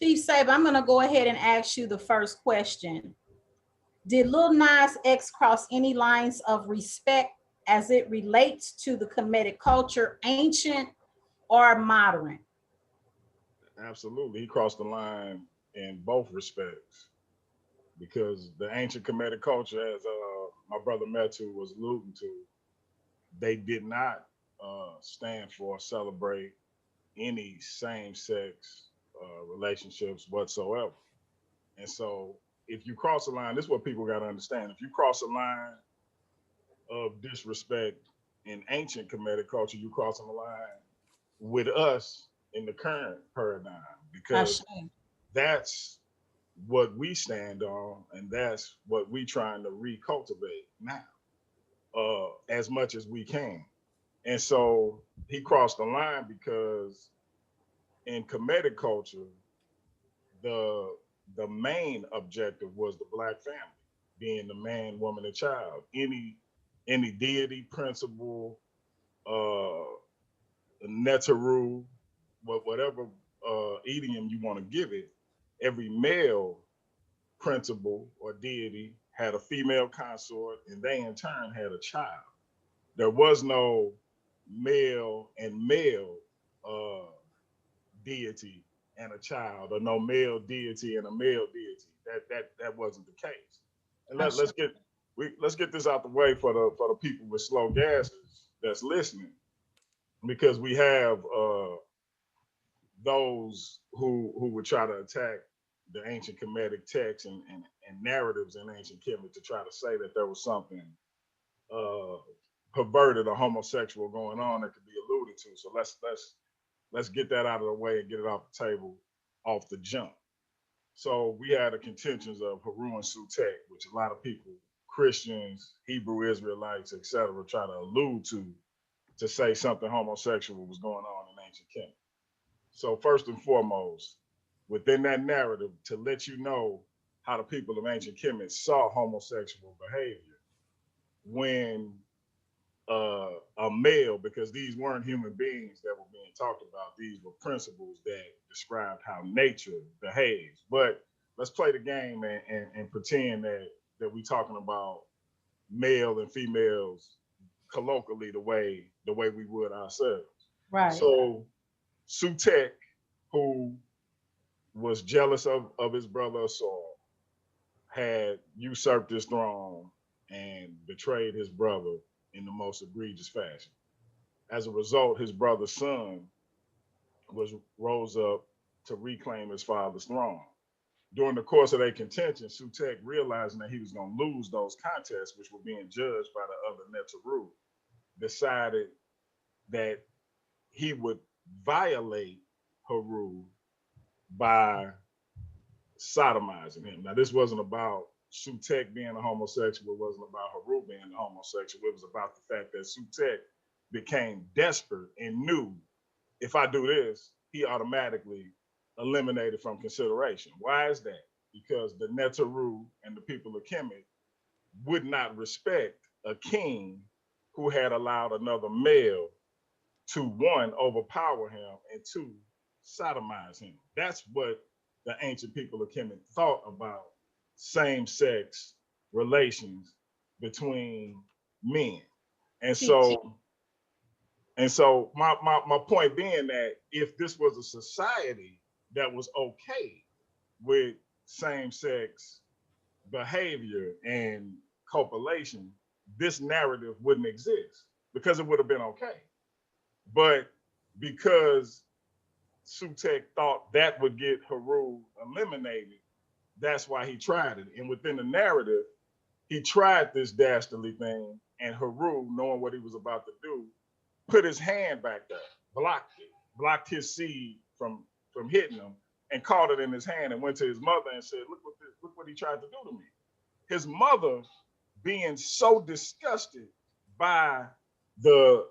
Chief Saber, I'm going to go ahead and ask you the first question. Did Lil Nas X cross any lines of respect as it relates to the Kemetic culture, ancient or modern? Absolutely. He crossed the line in both respects because the ancient Kemetic culture, as my brother Metu was alluding to, they did not stand for or celebrate any same-sex relationships whatsoever. And so, if you cross a line, this is what people got to understand. If you cross a line of disrespect in ancient Kemetic culture, you crossing the line with us in the current paradigm because that's what we stand on, and that's what we trying to recultivate now, as much as we can. And so he crossed the line because in Kemetic culture, the the main objective was the black family, being the man, woman, and child. Any deity, principle, uh, Neteru, whatever idiom you want to give it, every male principle or deity had a female consort, and they in turn had a child. There was no male and male uh, deity and a child, or no male deity and a male deity. That wasn't the case. And let's get this out the way for the people with slow gases that's listening, because we have those who would try to attack the ancient Kemetic texts and narratives in ancient Kemet to try to say that there was something uh, perverted or homosexual going on that could be alluded to. So let's get that out of the way and get it off the table off the jump. So we had the contentions of Haru and Sutek, which a lot of people, Christians, Hebrew Israelites, etc., try to allude to say something homosexual was going on in ancient Kemet. So first and foremost, within that narrative, to let you know how the people of ancient Kemet saw homosexual behavior when a male, because these weren't human beings that were being talked about. These were principles that described how nature behaves. But let's play the game and pretend that we're talking about male and females colloquially the way we would ourselves. Right. So Sutek, who was jealous of his brother Saul, had usurped his throne and betrayed his brother in the most egregious fashion. As a result, his brother's son was rose up to reclaim his father's throne. During the course of their contention, Sutek, realizing that he was going to lose those contests, which were being judged by the other Neteru, decided that he would violate Haru by sodomizing him. Now, this wasn't about Sutek being a homosexual. It wasn't about Haru being a homosexual. It was about the fact that Sutek became desperate and knew, if I do this, he automatically eliminated from consideration. Why is that? Because the Neteru and the people of Kemet would not respect a king who had allowed another male to, one, overpower him, and two, sodomize him. That's what the ancient people of Kemet thought about same-sex relations between men. And so my point being that if this was a society that was okay with same-sex behavior and copulation, this narrative wouldn't exist because it would have been okay. But because Sutek thought that would get Haru eliminated, that's why he tried it. And within the narrative, he tried this dastardly thing, and Haru, knowing what he was about to do, put his hand back there, blocked his seed from hitting him, and caught it in his hand and went to his mother and said, look what he tried to do to me. His mother, being so disgusted by the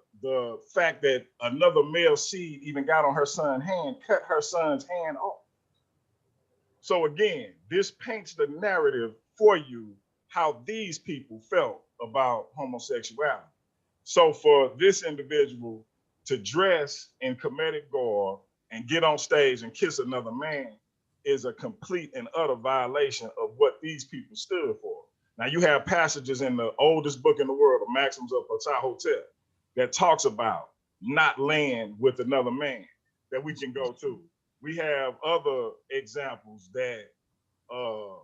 fact that another male seed even got on her son's hand, cut her son's hand off. So again, this paints the narrative for you how these people felt about homosexuality. So for this individual to dress in Kemetic garb and get on stage and kiss another man, is a complete and utter violation of what these people stood for. Now you have passages in the oldest book in the world, the Maxims of Ptahhotep, that talks about not laying with another man that we can go to. We have other examples that uh,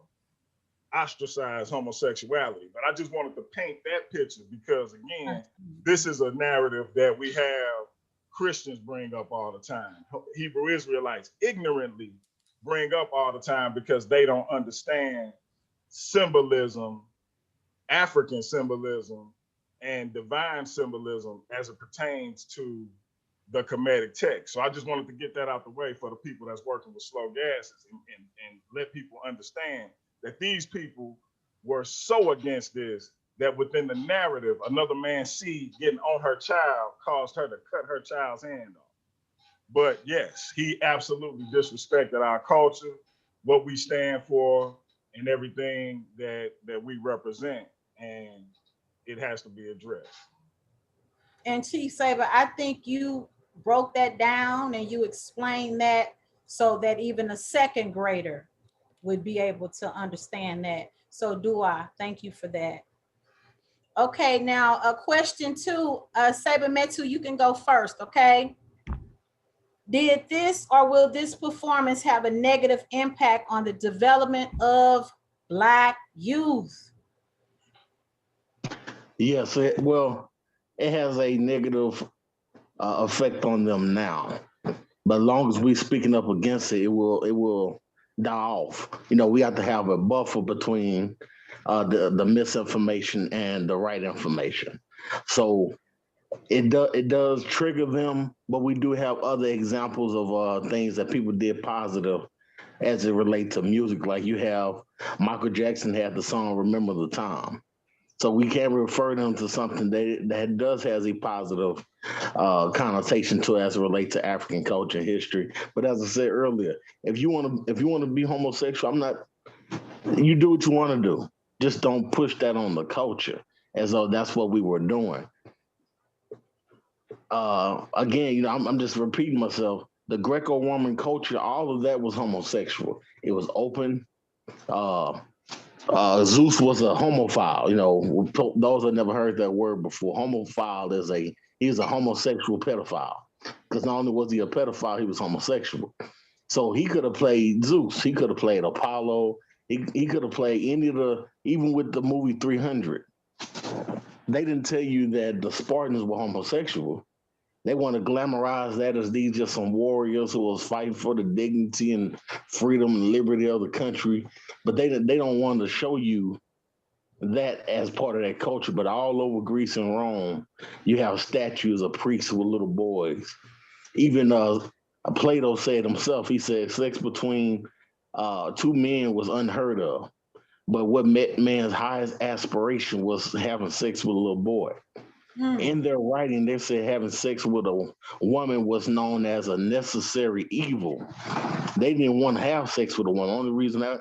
ostracize homosexuality, but I just wanted to paint that picture because, again, this is a narrative that we have Christians bring up all the time. Hebrew Israelites ignorantly bring up all the time because they don't understand symbolism, African symbolism, and divine symbolism as it pertains to the Kemetic text. So I just wanted to get that out the way for the people that's working with slow gases and let people understand that these people were so against this that within the narrative, another man's seed getting on her child caused her to cut her child's hand off. But yes, he absolutely disrespected our culture, what we stand for, and everything that we represent, and it has to be addressed. And Chief Saber, I think you broke that down and you explained that so that even a second grader would be able to understand that. So do I. Thank you for that. Okay, now a question two, Saber Metu, you can go first, okay? Did this or will this performance have a negative impact on the development of Black youth? Yes, it has a negative effect on them now. But as long as we're speaking up against it, it will die off. We have to have a buffer between the misinformation and the right information. So it does trigger them, but we do have other examples of things that people did positive as it relates to music. Like you have Michael Jackson had the song "Remember the Time." So we can refer them to something that does has a positive connotation to as it relates to African culture and history. But as I said earlier, if you want to be homosexual, I'm not. You do what you want to do. Just don't push that on the culture as though that's what we were doing. Again, I'm just repeating myself. The Greco-Roman culture, all of that was homosexual. It was open. Uh, Zeus was a homophile. Those that never heard that word before, homophile he's a homosexual pedophile. Because not only was he a pedophile, he was homosexual. So he could have played Zeus. He could have played Apollo. He could have played any of even with the movie 300. They didn't tell you that the Spartans were homosexual. They want to glamorize that as these just some warriors who was fighting for the dignity and freedom and liberty of the country, but they don't want to show you that as part of that culture. But all over Greece and Rome, you have statues of priests with little boys. Even Plato said himself, he said sex between two men was unheard of. But what man's highest aspiration was having sex with a little boy. In their writing, they said having sex with a woman was known as a necessary evil. They didn't want to have sex with a woman. The only reason that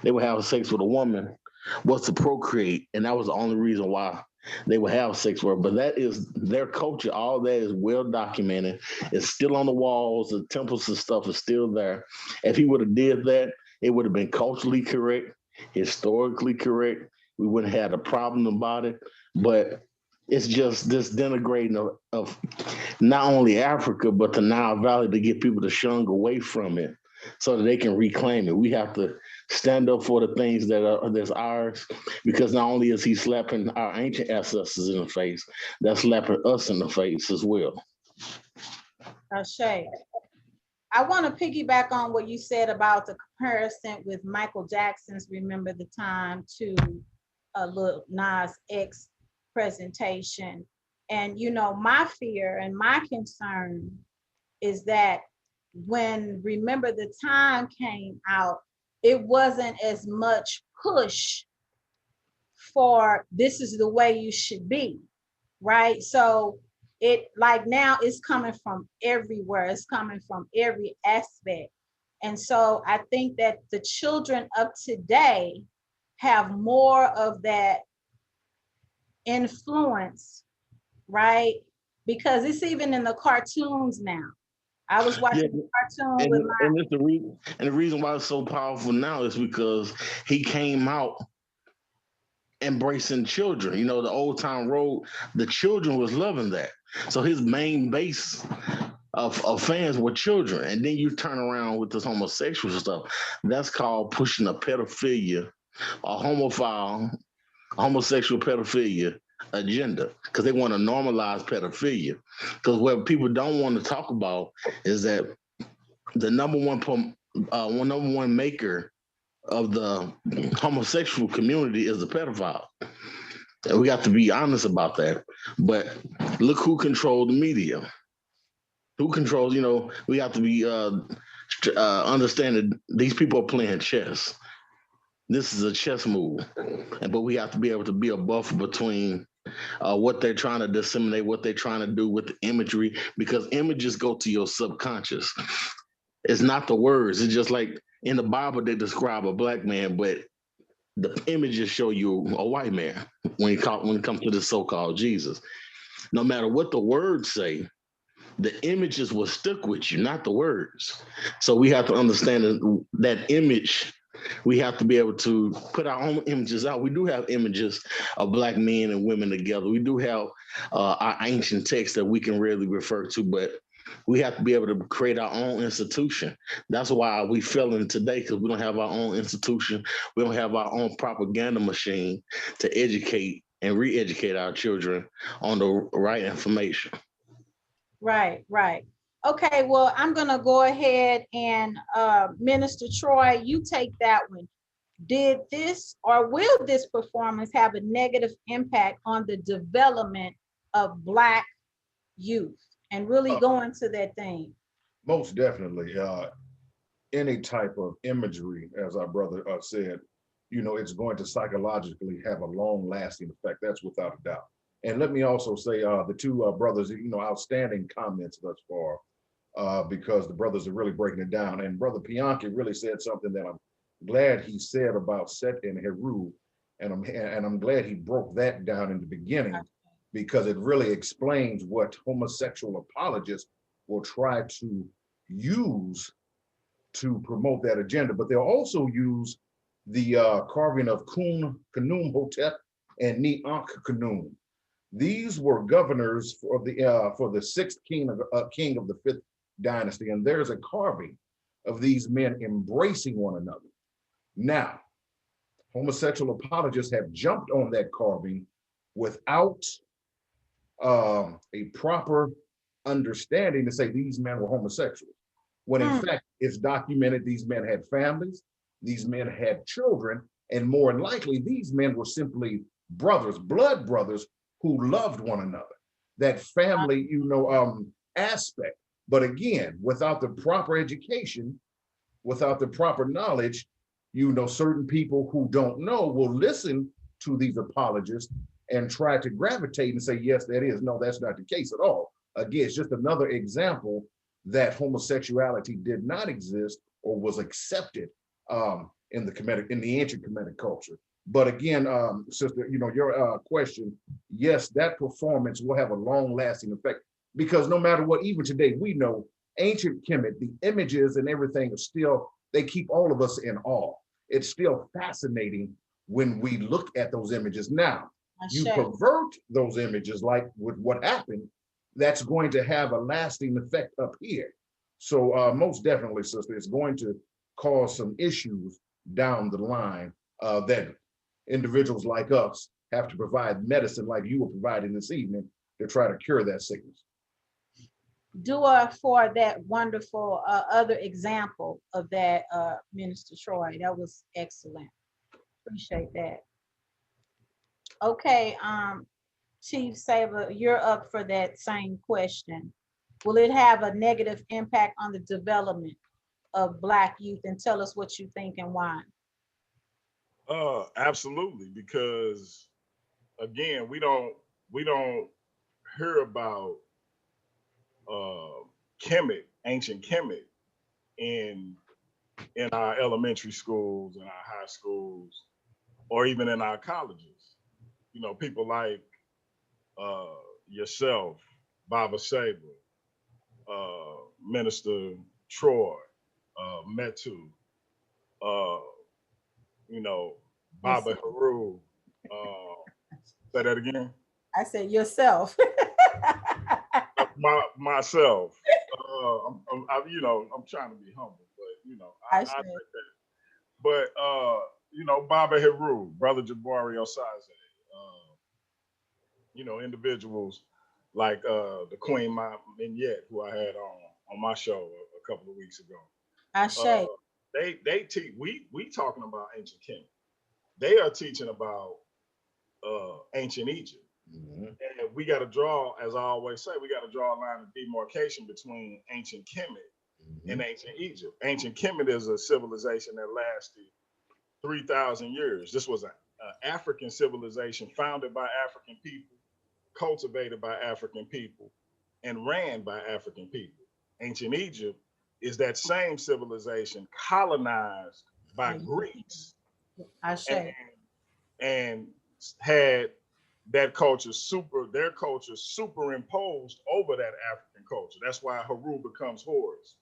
they would have sex with a woman was to procreate, and that was the only reason why they would have sex with her. But that is their culture. All that is well documented. It's still on the walls. The temples and stuff is still there. If he would have did that, it would have been culturally correct, historically correct. We wouldn't have had a problem about it. But it's just this denigrating of not only Africa, but the Nile Valley to get people to shun away from it so that they can reclaim it. We have to stand up for the things that's ours, because not only is he slapping our ancient ancestors in the face, that's slapping us in the face as well. Shay, I want to piggyback on what you said about the comparison with Michael Jackson's "Remember the Time" to a Lil Nas X presentation. And my fear and my concern is that when Remember the Time came out, it wasn't as much push for this is the way you should be, right? So it like now it's coming from everywhere, it's coming from every aspect. And so I think that the children of today have more of that influence, right? Because it's even in the cartoons now. I was Yeah, watching a cartoon with my. and it's the reason why it's so powerful now is because he came out embracing children. You know, the old town road, the children was loving that. So his main base of fans were children. And then you turn around with this homosexual stuff. That's called pushing a pedophilia, a homophile, homosexual pedophilia agenda, because they want to normalize pedophilia. Because what people don't want to talk about is that the number one maker of the homosexual community is the pedophile. And we got to be honest about that. But look who controlled the media. Who controls? You know, we have to be understanding these people are playing chess. This is a chess move, but we have to be able to be a buffer between what they're trying to disseminate, what they're trying to do with the imagery, because images go to your subconscious. It's not the words. It's just like in the Bible they describe a black man, but the images show you a white man when it comes to the so-called Jesus. No matter what the words say, the images will stick with you, not the words. So we have to understand that image. We have to be able to put our own images out. We do have images of black men and women together. We do have our ancient texts that we can really refer to, but we have to be able to create our own institution. That's why we failing today, because we don't have our own institution. We don't have our own propaganda machine to educate and re-educate our children on the right information. Right, right. Okay, well, I'm gonna go ahead and Minister Troy, you take that one. Did this or will this performance have a negative impact on the development of Black youth? And really Uh, go into that thing. Most definitely. Any type of imagery, as our brother said, it's going to psychologically have a long lasting effect. That's without a doubt. And let me also say, the two brothers, outstanding comments thus far, because the brothers are really breaking it down. And Brother Bianchi really said something that I'm glad he said about Set and Heru. And I'm glad he broke that down in the beginning, because it really explains what homosexual apologists will try to use to promote that agenda. But they'll also use the carving of Kun Khnum Hotep and Ni Ankh Khnum. These were governors for the sixth king of the fifth dynasty, and there's a carving of these men embracing one another. Now, homosexual apologists have jumped on that carving without a proper understanding to say these men were homosexuals, when in fact it's documented these men had families, these men had children, and more than likely these men were simply brothers, blood brothers, who loved one another. That family, aspect. But again, without the proper education, without the proper knowledge, certain people who don't know will listen to these apologists and try to gravitate and say, yes, that is. No, that's not the case at all. Again, it's just another example that homosexuality did not exist or was accepted in the ancient Kemetic culture. But again, sister, your question, yes, that performance will have a long-lasting effect, because no matter what, even today, we know ancient Kemet, the images and everything are still, they keep all of us in awe. It's still fascinating when we look at those images. Now, you pervert those images, like with what happened, that's going to have a lasting effect up here. So most definitely, sister, it's going to cause some issues down the line that individuals like us have to provide medicine like you were providing this evening to try to cure that sickness. Dua for that wonderful other example of that, Minister Troy. That was excellent. Appreciate that. Okay, Chief Saber, you're up for that same question. Will it have a negative impact on the development of Black youth? And tell us what you think and why. Absolutely, because again, we don't hear about Kemet, ancient Kemet, in our elementary schools and our high schools, or even in our colleges. People like yourself, Baba Saber, Minister Troy, Metu, uh, you know, Baba Yourself. Haru. Say that again. I said yourself. Myself. I'm trying to be humble, but I I said, take that. But Baba Haru, Brother Jabari Osaze, individuals like the Queen Mignette, who I had on my show a couple of weeks ago. I Uh, say, they teach. We talking about ancient Kemet. They are teaching about ancient Egypt. Mhm. And we got to draw, as I always say, we got to draw a line of demarcation between ancient Kemet and Mhm. ancient Egypt. Ancient Kemet is a civilization that lasted 3,000 years. This was an African civilization founded by African people, cultivated by African people, and ran by African people. Ancient Egypt is that same civilization colonized by Greeks I and, say, and had their culture superimposed over that African culture. That's why Haru becomes Horus.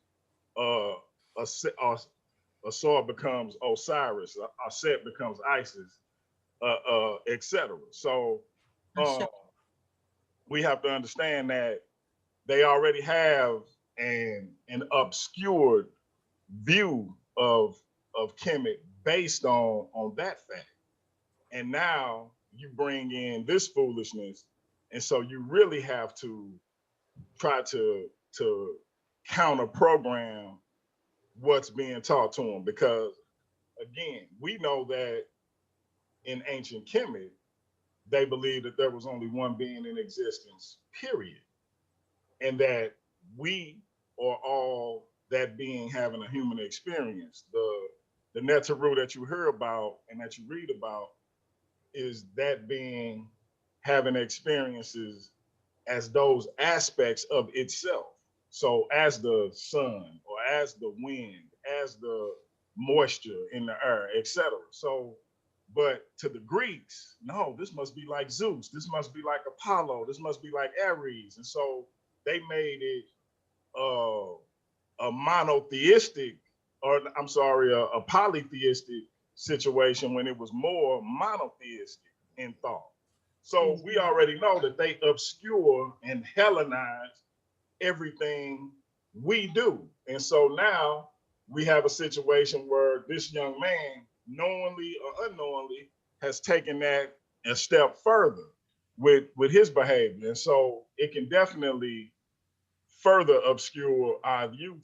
Uh, Asar becomes Osiris. Aset becomes Isis, etc. So I say, uh, we have to understand that they already have an obscured view of Kemet based on that fact. And now you bring in this foolishness, and so you really have to try to counter program what's being taught to them, because again, we know that in ancient Kemet they believed that there was only one being in existence, period, and that we are all that being having a human experience. The Netaru that you hear about and that you read about is that being having experiences as those aspects of itself. So as the sun or as the wind, as the moisture in the air, etc. So, but to the Greeks, no, this must be like Zeus. This must be like Apollo. This must be like Ares. And so they made it uh, a monotheistic, or I'm sorry, a polytheistic situation when it was more monotheistic in thought. So we already know that they obscure and Hellenize everything we do. And so now we have a situation where this young man, knowingly or unknowingly, has taken that a step further with his behavior. And so it can definitely further obscure our view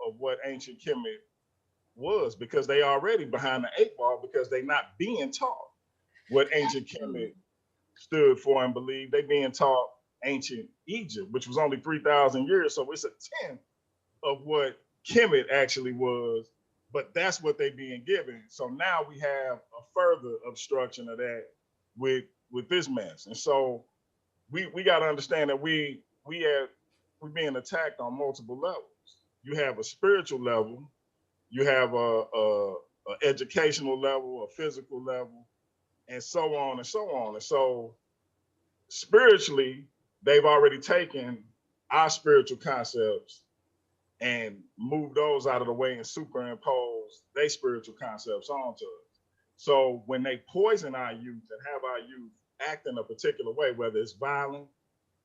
of what ancient Kemet was, because they already behind the eight ball, because they not being taught what ancient Kemet stood for and believed. They being taught ancient Egypt, which was only 3,000 years. So it's a tenth of what Kemet actually was, but that's what they being given. So now we have a further obstruction of that with this mess. And so we got to understand that we're being attacked on multiple levels. You have a spiritual level, you have a educational level, a physical level, and so on and so on. And so spiritually, they've already taken our spiritual concepts and moved those out of the way and superimposed their spiritual concepts onto us. So when they poison our youth and have our youth act in a particular way, whether it's violent,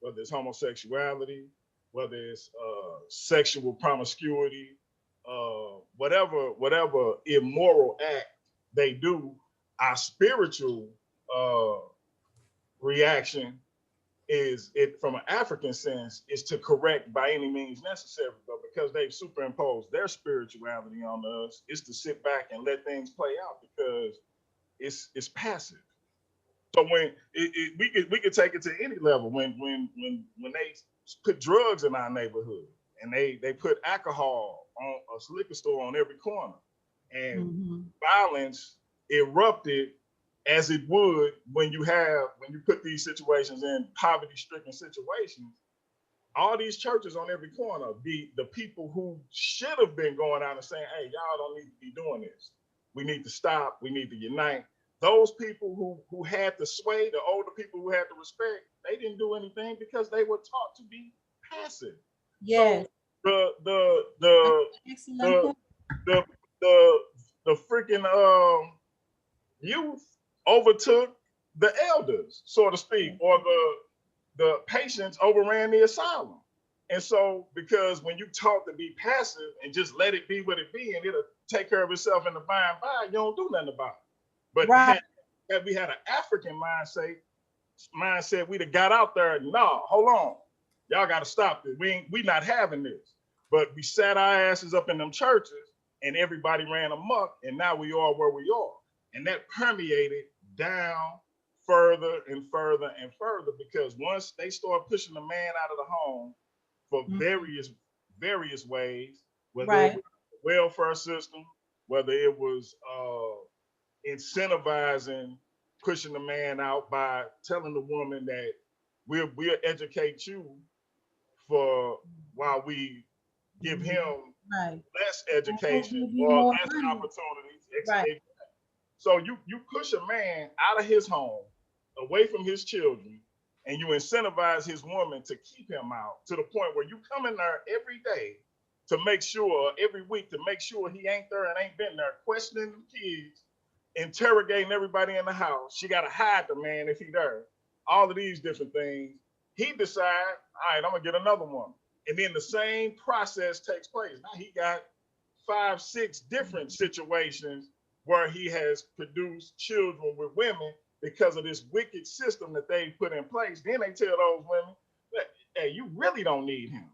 whether it's homosexuality, whether it's sexual promiscuity, whatever immoral act they do, our spiritual uh, reaction is, it from an African sense, is to correct by any means necessary. But because they've superimposed their spirituality on us, it's to sit back and let things play out, because it's passive. So when we could take it to any level. When they put drugs in our neighborhood, and they put alcohol on a liquor store on every corner, and violence erupted as it would when you put these situations in poverty-stricken situations. All these churches on every corner, the people who should have been going out and saying, "Hey, y'all don't need to be doing this. We need to stop. We need to unite." Those people who had the sway, the older people who had the respect, they didn't do anything because they were taught to be passive. Yes. So the the That's the an excellent the point. the the the freaking youth overtook the elders, so to speak, or the patients overran the asylum. And so, because when you taught to be passive and just let it be what it be, and it'll take care of itself in the by and by, you don't do nothing about it. But Right. had we had an African mindset, we'd have got out there. No, hold on, y'all got to stop this. We not having this. But we sat our asses up in them churches, and everybody ran amok, and now we are where we are, and that permeated down further and further and further, because once they start pushing the man out of the home for Mhm. various ways, whether it Right. was the welfare system, whether it was incentivizing pushing the man out by telling the woman that we'll educate you for while we give him Right. less We'll education give you or more less money. opportunities. Right. So you push a man out of his home, away from his children, and you incentivize his woman to keep him out to the point where you come in there every day to make sure, every week to make sure he ain't there and ain't been there, questioning the kids, interrogating everybody in the house. She got to hide the man if he there. All of these different things. He decide, all right, I'm gonna get another one, and then the same process takes place. Now he got 5, 6 different situations where he has produced children with women because of this wicked system that they put in place. Then they tell those women, hey, you really don't need him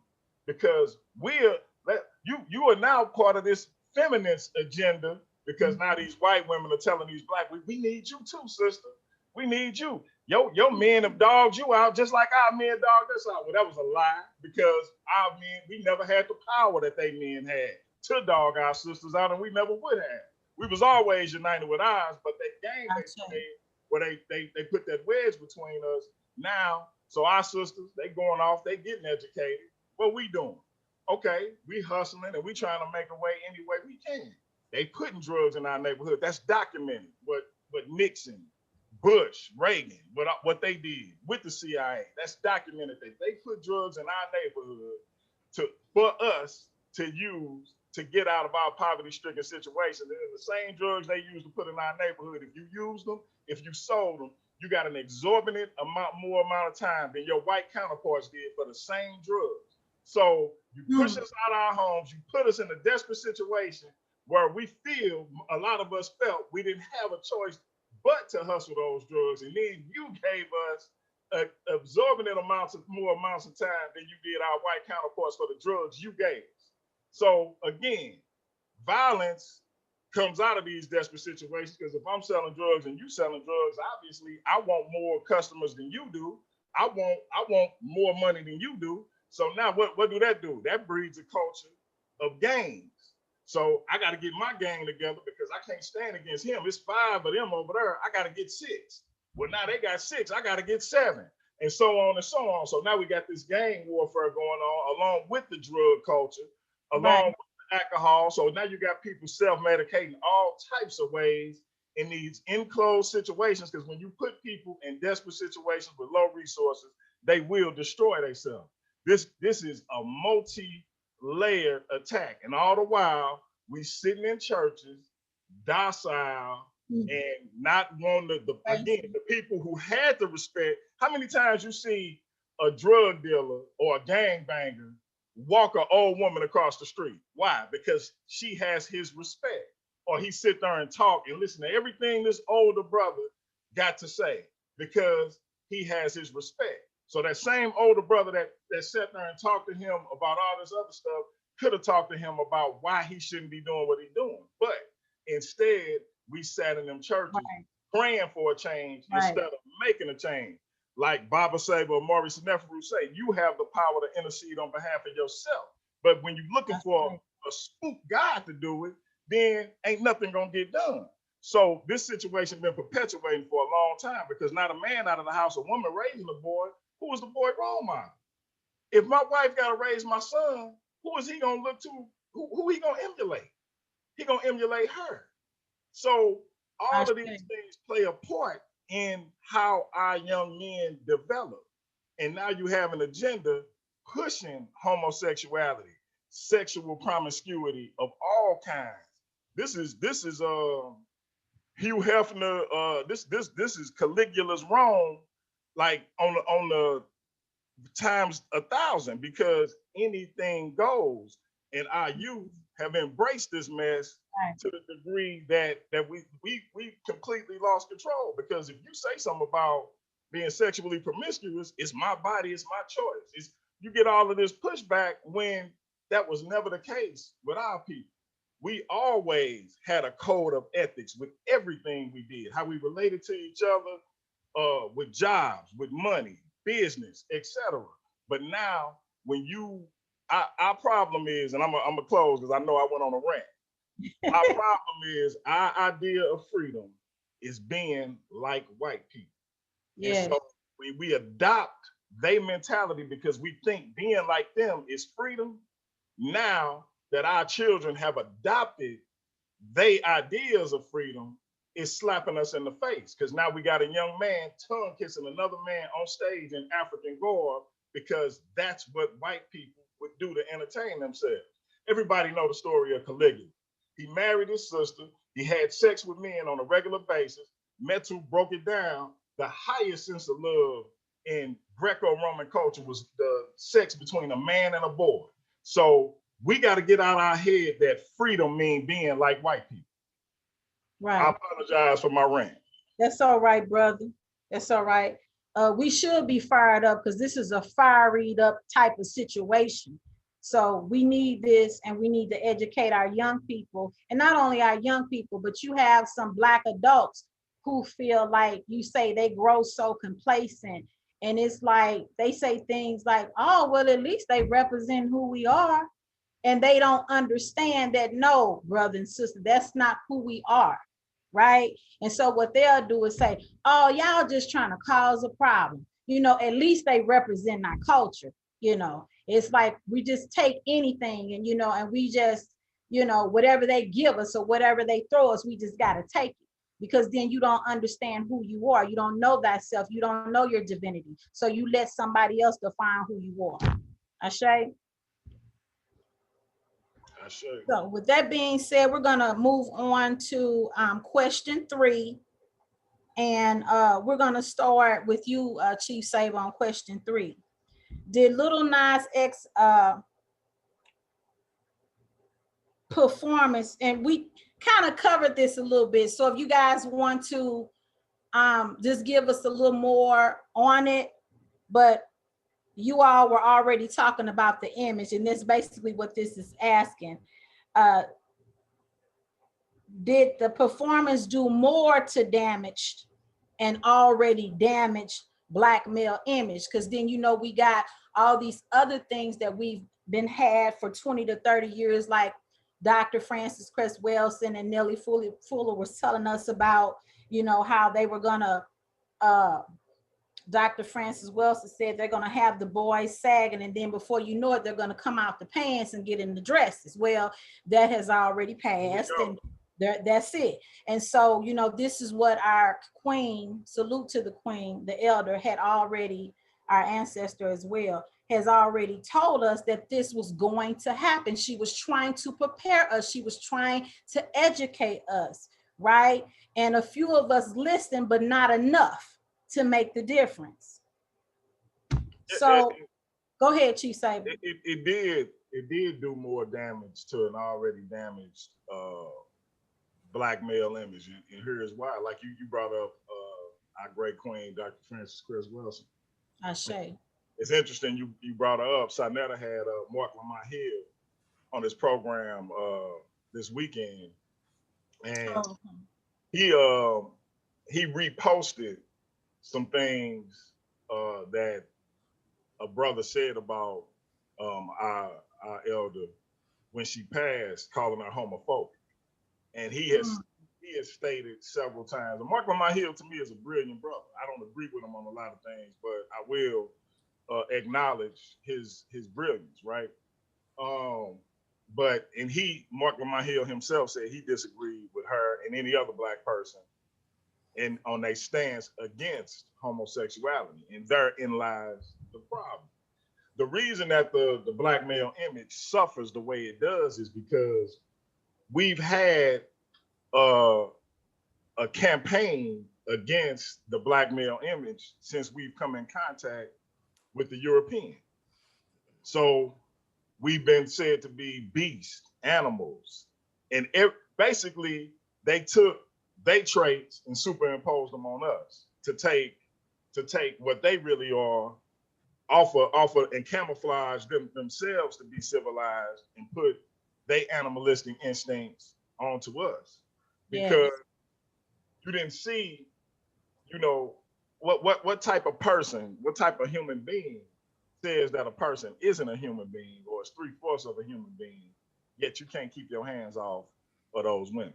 because you are now part of this feminist agenda, because now these white women are telling these black, we need you too, sister. We need you. Your men have dogged you out just like our men dogged us out. Well, that was a lie, because our men, we never had the power that they men had to dog our sisters out, and we never would have. We was always united with ours, but that game they Gotcha. played where they put that wedge between us now. So our sisters, they going off, they getting educated. What we doing? Okay, we hustling and we trying to make a way any way we can. They putting drugs in our neighborhood. That's documented. What Nixon, Bush, Reagan, what they did with the CIA. That's documented that they put drugs in our neighborhood for us to use to get out of our poverty-stricken situation. And the same drugs they use to put in our neighborhood, if you use them, if you sold them, you got an exorbitant more amount of time than your white counterparts did for the same drugs. So you push Mm. us out of our homes, you put us in a desperate situation where we feel, a lot of us felt we didn't have a choice but to hustle those drugs. And then you gave us absorbent more amounts of time than you did our white counterparts for the drugs you gave us. So again, violence comes out of these desperate situations, because if I'm selling drugs and you selling drugs, obviously I want more customers than you do. I want more money than you do. So now what do that do? That breeds a culture of gangs. So I got to get my gang together because I can't stand against him. It's 5 of them over there. I got to get 6. Well, now they got 6. I got to get 7, and so on and so on. So now we got this gang warfare going on along with the drug culture, Right. along alcohol. So now you got people self-medicating all types of ways in these enclosed situations, because when you put people in desperate situations with low resources, they will destroy themselves. This is a multi-layered attack. And all the while, we sitting in churches, docile, Mm. and not wanting again, the people who had the respect. How many times you see a drug dealer or a gangbanger walk an old woman across the street? Why? Because she has his respect. Or he sit there and talk and listen to everything this older brother got to say, because he has his respect. So that same older brother that sat there and talked to him about all this other stuff could have talked to him about why he shouldn't be doing what he's doing. But instead, we sat in them churches Right. praying for a change Right. instead of making a change. Like Baba Saber or Maurice Neferu say, you have the power to intercede on behalf of yourself. But when you're looking That's for right. a spook God to do it, then ain't nothing gonna get done. So this situation been perpetuating for a long time, because not a man out of the house, a woman raising a boy. Who is the boy role model? If my wife got to raise my son, who is he gonna look to? Who he gonna emulate? He gonna emulate her. So I all of these say. things play a part in how our young men develop. And now you have an agenda pushing homosexuality, sexual promiscuity of all kinds. This is Hugh Hefner. This is Caligula's Rome, like on the times 1,000, because anything goes, and our youth have embraced this mess Right. to the degree that we completely lost control. Because if you say something about being sexually promiscuous, it's my body, it's my choice. You get all of this pushback when that was never the case with our people. We always had a code of ethics with everything we did, how we related to each other, with jobs, with money, business, etc. But now, when our problem is, and I'm gonna close because I know I went on a rant. Our problem is our idea of freedom is being like white people, and Yes. so we adopt their mentality because we think being like them is freedom. Now that our children have adopted they ideas of freedom, is slapping us in the face, because now we got a young man tongue kissing another man on stage in African garb, because that's what white people would do to entertain themselves. Everybody know the story of Caligula. He married his sister. He had sex with men on a regular basis. Metu broke it down. The highest sense of love in Greco-Roman culture was the sex between a man and a boy. So we got to get out our head that freedom means being like white people. I Right. apologize for my rant. That's all right, brother. That's all right. We should be fired up because this is a fired up type of situation. So we need this, and we need to educate our young people, and not only our young people, but you have some Black adults who feel like, you say, they grow so complacent. And it's like they say things like, oh, well, at least they represent who we are. And they don't understand that, no, brother and sister, that's not who we are, right? And so what they'll do is say, oh, y'all just trying to cause a problem. At least they represent our culture. It's like we just take anything, and we just, whatever they give us or whatever they throw us, we just got to take it. Because then you don't understand who you are. You don't know thyself. You don't know your divinity. So you let somebody else define who you are. Ashay? I should. So with that being said, we're gonna move on to question 3. And we're gonna start with you, Chief Save, on question 3. Did Little Nas X performance, and we kind of covered this a little bit. So if you guys want to just give us a little more on it, but you all were already talking about the image, and that's basically what this is asking. Uh, did the performance do more to damage an already damaged Black male image? Because then, we got all these other things that we've been had for 20 to 30 years, like Dr. Frances Cress Welsing and Nellie Fuller was telling us about, how they were gonna, Dr. Frances Welsing said they're gonna have the boys sagging, and then before you know it, they're gonna come out the pants and get in the dresses. Well, that has already passed, and that's it. And so, this is what our queen, salute to the queen, the elder, had already, our ancestor as well, has already told us that this was going to happen. She was trying to prepare us. She was trying to educate us, right? And a few of us listened, but not enough to make the difference. So go ahead, Chief Saber. It did do more damage to an already damaged Black male image, and here's why. Like you brought up our great queen, Dr. Frances Cress Welsing. Ashe. It's interesting you brought her up. Sonetta had Mark Lamont Hill on his program this weekend, and Oh, he reposted some things that a brother said about our elder when she passed, calling her homophobic. And he has stated several times. And Mark Lamont Hill to me is a brilliant brother. I don't agree with him on a lot of things, but I will acknowledge his brilliance, right? But Mark Lamont Hill himself said he disagreed with her and any other Black person and on their stance against homosexuality, and therein lies the problem. the reason that the black male image suffers the way it does is because we've had uh, a campaign against the black male image since we've come in contact with the European. So we've been said to be beasts, animals, and basically they took their traits and superimposed them on us to take what they really are, offer and camouflage themselves to be civilized and put their animalistic instincts onto us because Yes. you didn't see, you know, what type of person, what type of human being says that a person isn't a human being or is three-fourths of a human being, yet you can't keep your hands off of those women.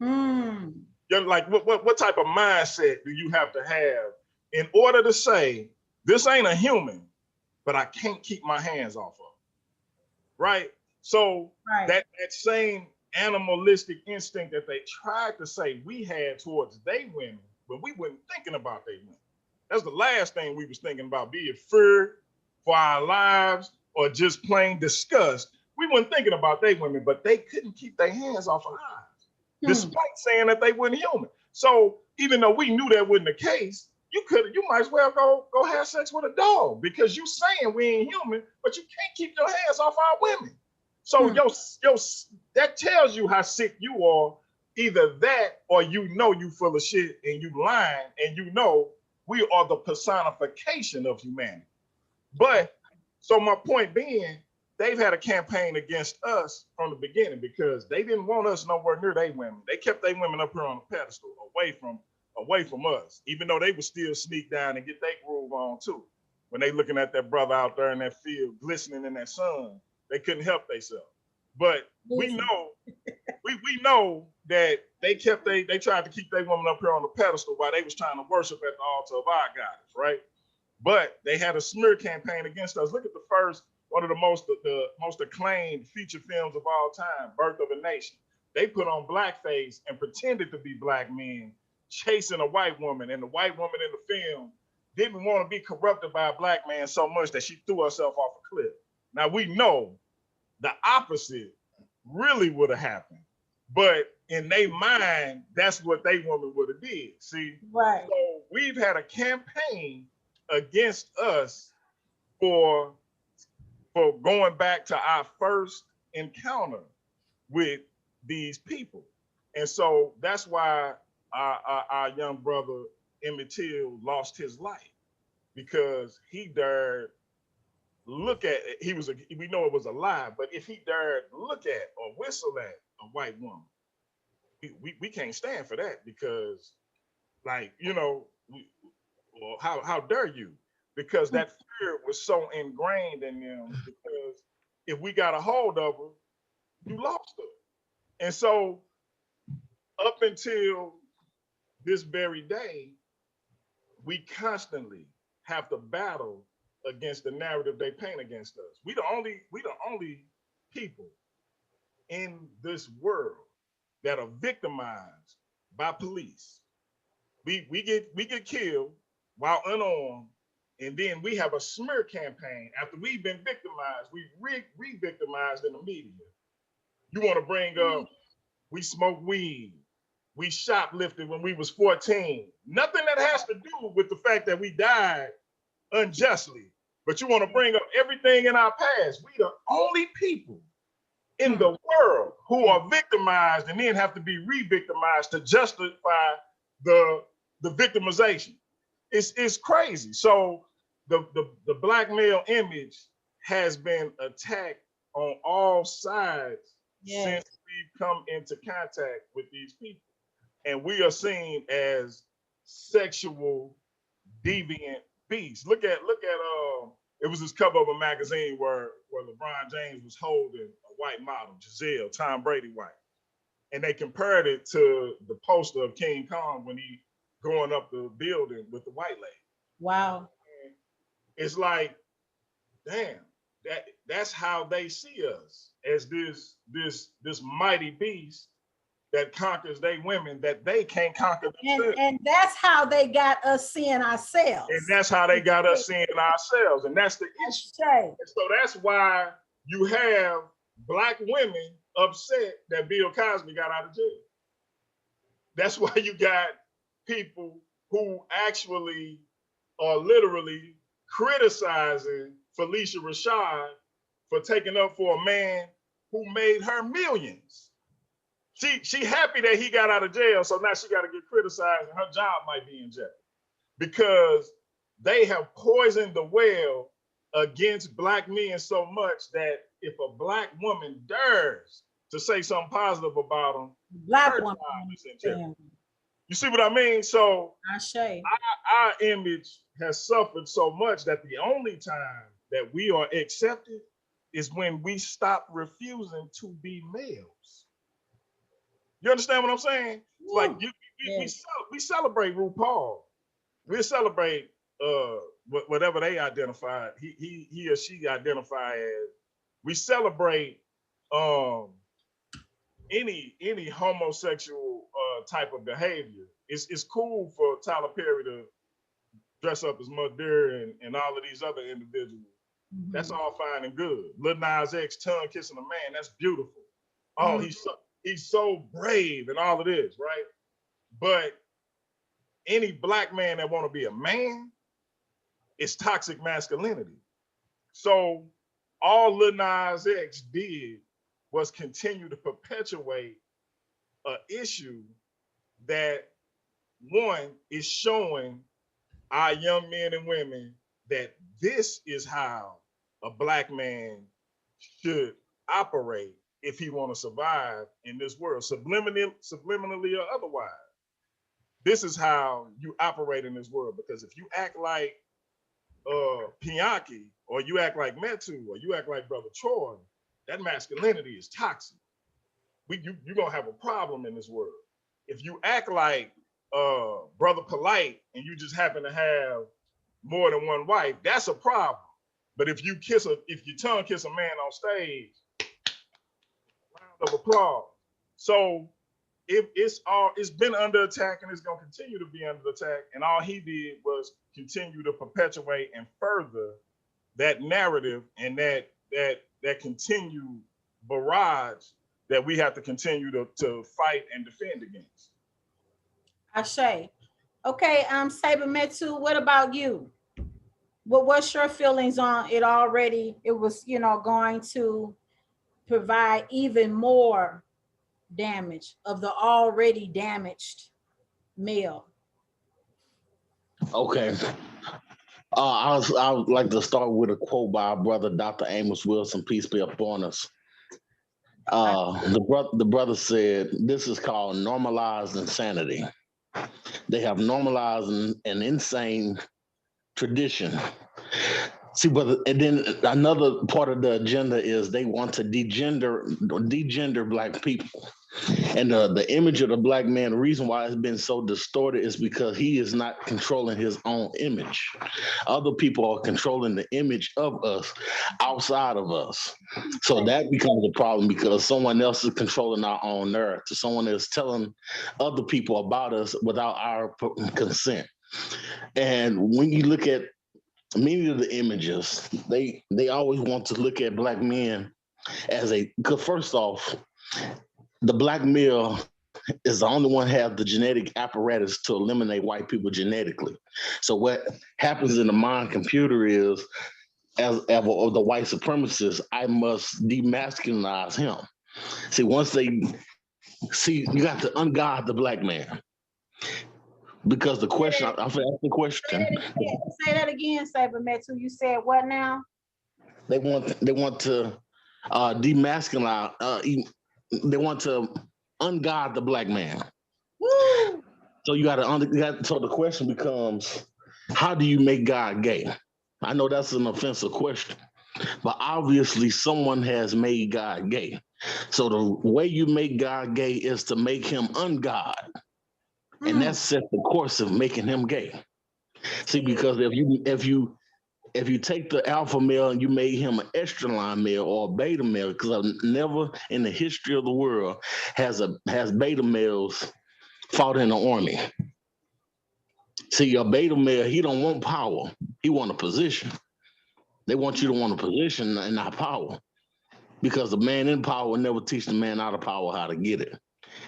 Mm. You're like, what type of mindset do you have to have in order to say this ain't a human, but I can't keep my hands off of it, right? So Right. that same animalistic instinct that they tried to say we had towards they women, but we weren't thinking about they women. That's the last thing we was thinking about, be it fear for our lives or just plain disgust. We weren't thinking about they women, but they couldn't keep their hands off of ours, despite saying that they weren't human. So even though we knew that wasn't the case, you might as well go have sex with a dog because you saying we ain't human, but you can't keep your hands off our women. So that tells you how sick you are. Either that or you know you full of shit and you lying and you know we are the personification of humanity. But so my point being, they've had a campaign against us from the beginning because they didn't want us nowhere near their women. They kept their women up here on the pedestal, away from us, even though they would still sneak down and get their groove on too. When they looking at that brother out there in that field, glistening in that sun, they couldn't help themselves. But we know, we know that they tried to keep their woman up here on the pedestal while they was trying to worship at the altar of our goddess, right? But they had a smear campaign against us. Look at the first one of the most acclaimed feature films of all time, Birth of a Nation. They put on blackface and pretended to be black men chasing a white woman, and the white woman in the film didn't want to be corrupted by a black man so much that she threw herself off a cliff. Now we know the opposite really would have happened, but in their mind, that's what they woman would have did. See, Right. so we've had a campaign against us for going back to our first encounter with these people. And so that's why our young brother Emmett Till lost his life because he dared look at it. We know it was a lie, but if he dared look at or whistle at a white woman, we can't stand for that because like, or how dare you? Because that fear was so ingrained in them because if we got a hold of her, you lost her. And so up until this very day, we constantly have to battle against the narrative they paint against us. We the only people in this world that are victimized by police. We get killed while unarmed, and then we have a smear campaign after we've been victimized. We re-victimized in the media. You want to bring up we smoked weed, we shoplifted when we was 14. Nothing that has to do with the fact that we died unjustly. But you want to bring up everything in our past. We the only people in the world who are victimized and then have to be re-victimized to justify the victimization. It's crazy. So the black male image has been attacked on all sides since we've come into contact with these people. And we are seen as sexual deviant beasts. Look at it was this cover of a magazine where LeBron James was holding a white model, Giselle, Tom Brady white. And they compared it to the poster of King Kong when he going up the building with the white lady. Wow. And it's like, damn, that's how they see us, as this mighty beast that conquers they women that they can't conquer themselves. And that's how they got us seeing ourselves. And that's how they got us seeing ourselves. And that's the issue. And so that's why you have Black women upset that Bill Cosby got out of jail. That's why you got people who actually are literally criticizing Felicia Rashad for taking up for a man who made her millions. She happy that he got out of jail, so now she got to get criticized and her job might be in jeopardy because they have poisoned the well against Black men so much that if a Black woman dares to say something positive about them, Black woman is in jeopardy. You see what I mean? So our image has suffered so much that the only time that we are accepted is when we stop refusing to be males. You understand what I'm saying? It's like we celebrate RuPaul. We celebrate whatever they identify, he or she identify as. We celebrate any homosexual type of behavior. It's cool for Tyler Perry to dress up as Mudder and all of these other individuals. Mm-hmm. That's all fine and good. Lil Nas X tongue kissing a man, that's beautiful. Oh, he's so brave and all of this, right? But any Black man that want to be a man, it's toxic masculinity. So all Lil Nas X did was continue to perpetuate an issue that, one, is showing our young men and women that this is how a Black man should operate if he want to survive in this world, subliminally or otherwise. This is how you operate in this world, because if you act like Pianki, or you act like Metu, or you act like Brother Troy, that masculinity is toxic. You're gonna have a problem in this world. If you act like Brother Polite and you just happen to have more than one wife, that's a problem. But if you tongue kiss a man on stage, round of applause. So it's been under attack and it's gonna continue to be under attack. And all he did was continue to perpetuate and further that narrative and that continued barrage that we have to continue to fight and defend against. Ashe. Okay, Saber Metu, what about you? What's your feelings on it already? It was, going to provide even more damage of the already damaged male. Okay. I would like to start with a quote by our brother, Dr. Amos Wilson, peace be upon us. The brother said, this is called normalized insanity. They have normalized an insane tradition. See, and then another part of the agenda is they want to degender Black people. And the image of the Black man, the reason why it's been so distorted is because he is not controlling his own image. Other people are controlling the image of us outside of us. So that becomes a problem because someone else is controlling our own narrative. Someone is telling other people about us without our consent. And when you look at many of the images, they always want to look at Black men as because first off, the Black male is the only one have the genetic apparatus to eliminate white people genetically. So what happens in the mind computer is, as the white supremacist, I must demasculinize him. See, once you got to ungod the Black man. Because the question, I'll ask the question. Say that again, Saber Metu. You said what now? They want to demasculinize. They want to ungod the Black man. Woo! So so the question becomes, how do you make God gay? I know that's an offensive question, but obviously someone has made God gay. So the way you make God gay is to make him ungod. And that sets the course of making him gay. See, because if you if you take the alpha male and you made him an extra line male or a beta male, because never in the history of the world has beta males fought in the army. See, a beta male, he don't want power. He want a position. They want you to want a position and not power. Because the man in power will never teach the man out of power how to get it.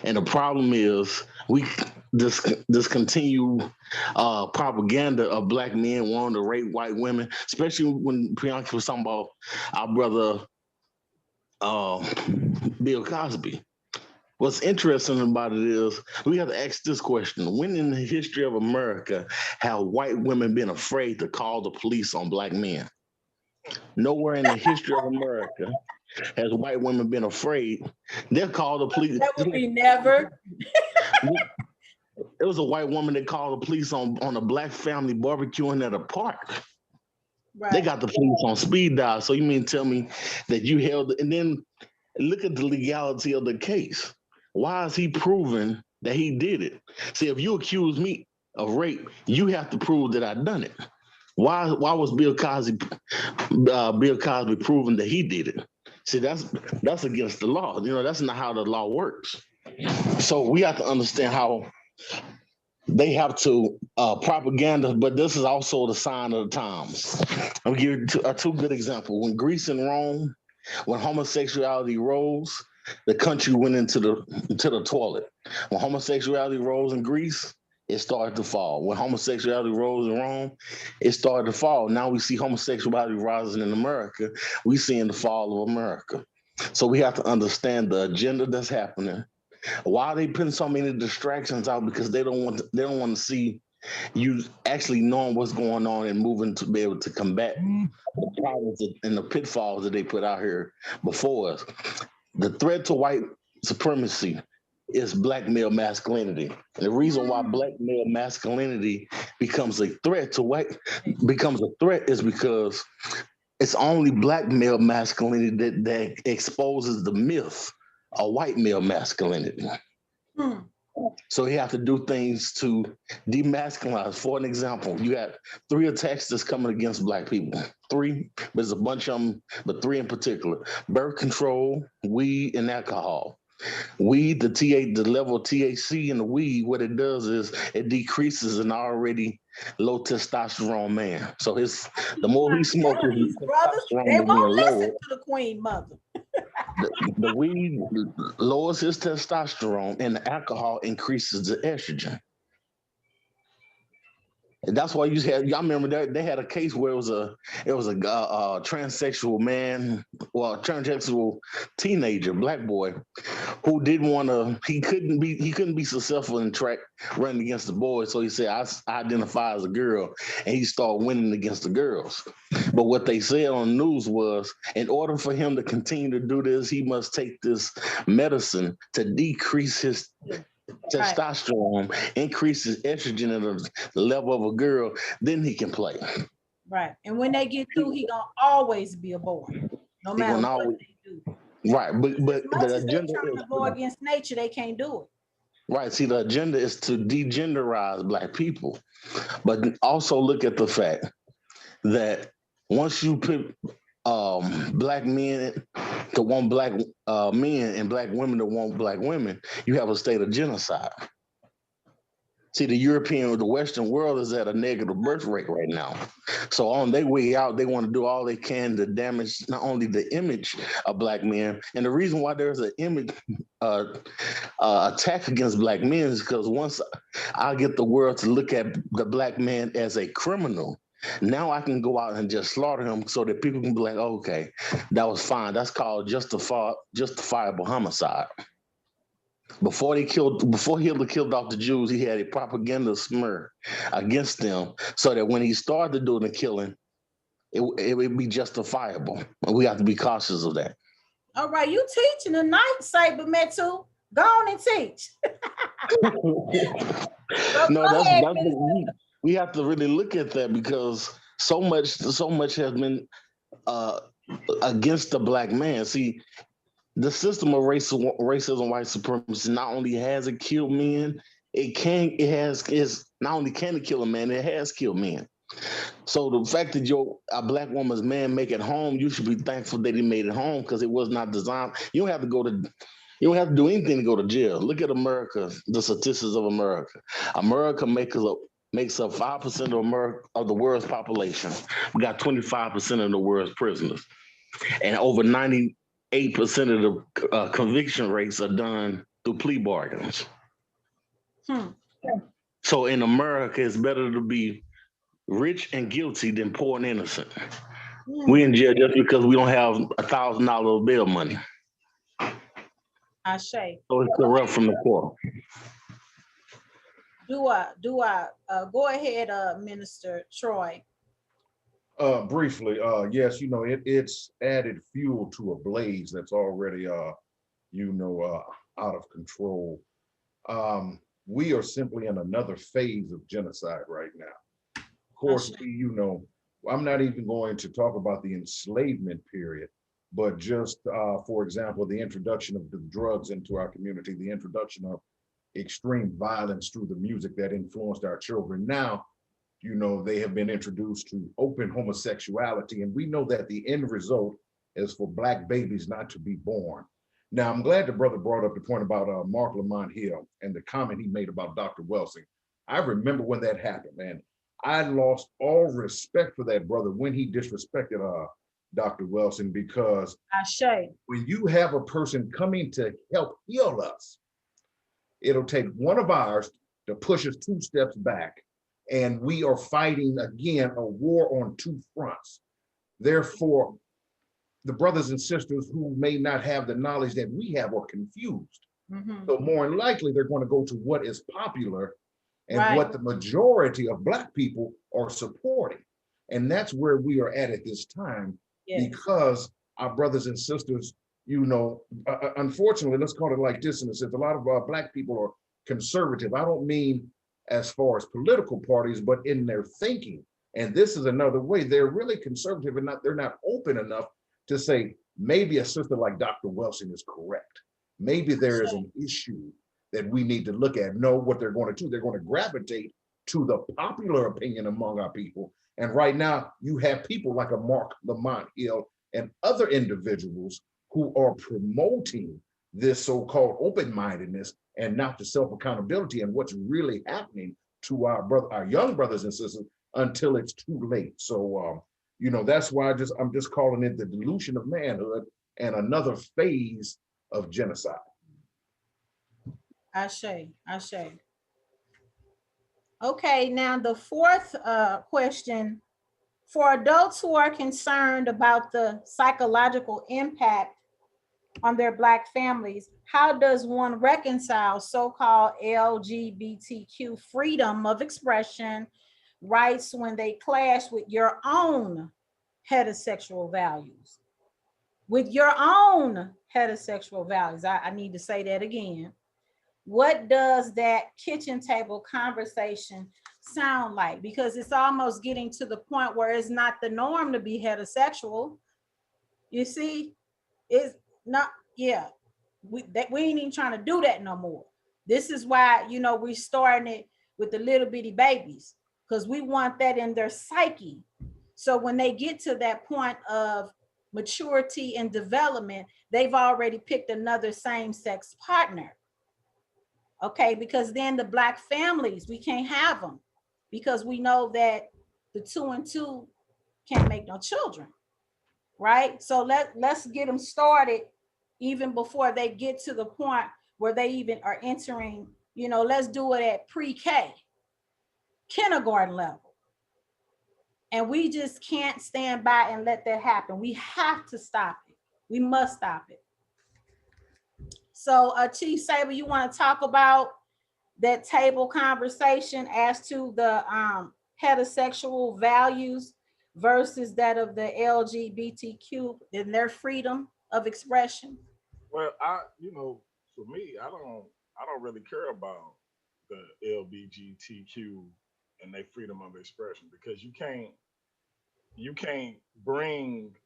And the problem is we this continued propaganda of black men wanting to rape white women, especially when Priyanka was talking about our brother uh, Bill Cosby. What's interesting about it is we have to ask this question: when in the history of America have white women been afraid to call the police on black men? Nowhere in the history of America has white women been afraid. They'll call the police. That would be never. It was a white woman that called the police on a black family barbecuing at a park. Right. They got the police on speed dial. So you mean tell me that you held, and then look at the legality of the case. Why is he proving that he did it? See, if you accuse me of rape, you have to prove that I done it. Why was Bill Cosby proving that he did it? See, that's against the law. You know, that's not how the law works. So we have to understand how they have to propaganda, but this is also the sign of the times. I'll give you two good examples. When Greece and Rome, when homosexuality rose, the country went into the toilet. When homosexuality rose in Greece, it started to fall. When homosexuality rose in Rome, it started to fall. Now we see homosexuality rising in America. We seeing the fall of America. So we have to understand the agenda that's happening. Why are they putting so many distractions out? Because they don't want to see you actually knowing what's going on and moving to be able to combat the problems and the pitfalls that they put out here before us. The threat to white supremacy is black male masculinity. And the reason why black male masculinity becomes a threat is because it's only black male masculinity that exposes the myth of white male masculinity. So you have to do things to demasculinize. For an example, you got 3 attacks that's coming against black people. 3, there's a bunch of them, but 3 in particular: birth control, weed, and alcohol. Weed, the level of THC in the weed, what it does is it decreases an already low testosterone man. So the more he smokes, these brothers, they won't listen to the Queen Mother. The weed lowers his testosterone, and the alcohol increases the estrogen. And that's why y'all remember that they had a case where it was a transsexual man, well, a transsexual teenager, black boy, who didn't want to. He couldn't be successful in track running against the boys. So he said, I identify as a girl, and he started winning against the girls. But what they said on the news was, in order for him to continue to do this, he must take this medicine to decrease his testosterone, increases estrogen at the level of a girl, then he can play. Right. And when they get through, he gonna always be a boy, no matter what they do. Right. But the agenda is to go against nature, they can't do it. Right. See, the agenda is to degenderize black people. But also look at the fact that once you put black men to want black men and black women to want black women, you have a state of genocide. See, the Western world is at a negative birth rate right now. So on their way out, they want to do all they can to damage not only the image of black men, and the reason why there's an image attack against black men is because once I get the world to look at the black man as a criminal, now I can go out and just slaughter him so that people can be like, oh, okay, that was fine. That's called justifiable homicide. Before Hitler killed off the Jews, he had a propaganda smear against them so that when he started doing the killing, it would be justifiable. And we have to be cautious of that. All right, you teaching tonight, Saber Metu. Go on and teach. No, we have to really look at that because so much has been against the black man. See, the system of racism, white supremacy, not only has it killed men, not only can it kill a man, it has killed men. So the fact that a black woman's man make it home, you should be thankful that he made it home because it was not designed. You don't have to go to you don't have to do anything to go to jail. Look at America, the statistics of America. America makes up 5% of America of the world's population. We got 25% of the world's prisoners, and over 98% of the conviction rates are done through plea bargains. Hmm. So in America, it's better to be rich and guilty than poor and innocent. We in jail just because we don't have $1,000 bail money. Ashe. So it's corrupt from the core. Do I go ahead, Minister Troy? Briefly, yes, it's added fuel to a blaze that's already, out of control. We are simply in another phase of genocide right now. Of course, I'm not even going to talk about the enslavement period, but just, for example, the introduction of the drugs into our community, the introduction of extreme violence through the music that influenced our children. Now, they have been introduced to open homosexuality, and we know that the end result is for Black babies not to be born. Now, I'm glad the brother brought up the point about Mark Lamont Hill and the comment he made about Dr. Welsing. I remember when that happened, man. I lost all respect for that brother when he disrespected Dr. Welsing, because when you have a person coming to help heal us, it'll take one of ours to push us 2 steps back, and we are fighting again a war on 2 fronts. Therefore, the brothers and sisters who may not have the knowledge that we have are confused. So more than likely, they're going to go to what is popular and what the majority of Black people are supporting. And that's where we are at this time, because our brothers and sisters, unfortunately, let's call it like this, in a sense, a lot of Black people are conservative. I don't mean as far as political parties, but in their thinking. And this is another way. They're really conservative, and they're not open enough to say, maybe a sister like Dr. Welsing is correct. Maybe there is an issue that we need to look at. Know what they're going to do. They're going to gravitate to the popular opinion among our people. And right now, you have people like a Mark Lamont Hill and other individuals who are promoting this so-called open-mindedness and not the self-accountability and what's really happening to our young brothers and sisters until it's too late. So, that's why I'm just calling it the dilution of manhood and another phase of genocide. Ashe. Okay, now the fourth question: for adults who are concerned about the psychological impact on their Black families, how does one reconcile so-called LGBTQ freedom of expression rights when they clash with your own heterosexual values? With your own heterosexual values. I need to say that again. What does that kitchen table conversation sound like? Because it's almost getting to the point where it's not the norm to be heterosexual. You see, it's not, we ain't even trying to do that no more. This is why, we're starting it with the little bitty babies, because we want that in their psyche. So when they get to that point of maturity and development, they've already picked another same-sex partner. Okay, because then the Black families, we can't have them, because we know that the 2 and 2 can't make no children, right? So let's get them started even before they get to the point where they even are entering, let's do it at pre-K, kindergarten level. And we just can't stand by and let that happen. We have to stop it. We must stop it. So Chief Saber, you want to talk about that table conversation as to the heterosexual values versus that of the LGBTQ and their freedom of expression? Well, for me, I don't really care about the LGBTQ and their freedom of expression, because you can't bring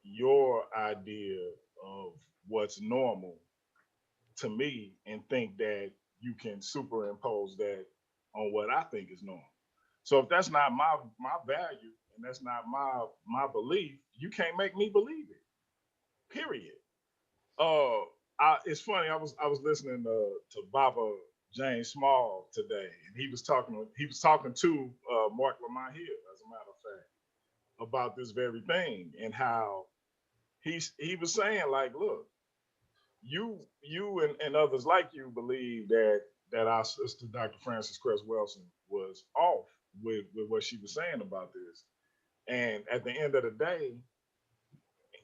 your idea of what's normal to me and think that you can superimpose that on what I think is normal. So if that's not my value and that's not my belief, you can't make me believe it. Period. It's funny. I was listening to Baba James Small today, and he was talking to Mark Lamont Hill, as a matter of fact, about this very thing and how he was saying like, look, you and others like you believe that our sister Dr. Frances Cress Wilson was off with what she was saying about this, and at the end of the day,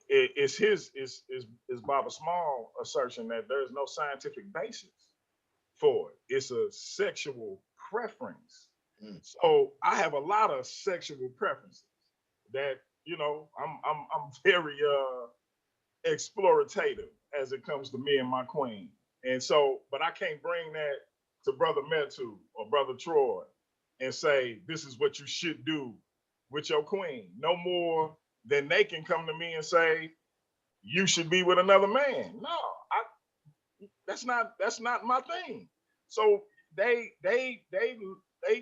it's Baba Small assertion that there's no scientific basis for it. It's a sexual preference. Mm. So I have a lot of sexual preferences that I'm very explorative as it comes to me and my queen. And so, but I can't bring that to Brother Metu or Brother Troy and say, this is what you should do with your queen. No more than they can come to me and say, you should be with another man. No, that's not my thing. So they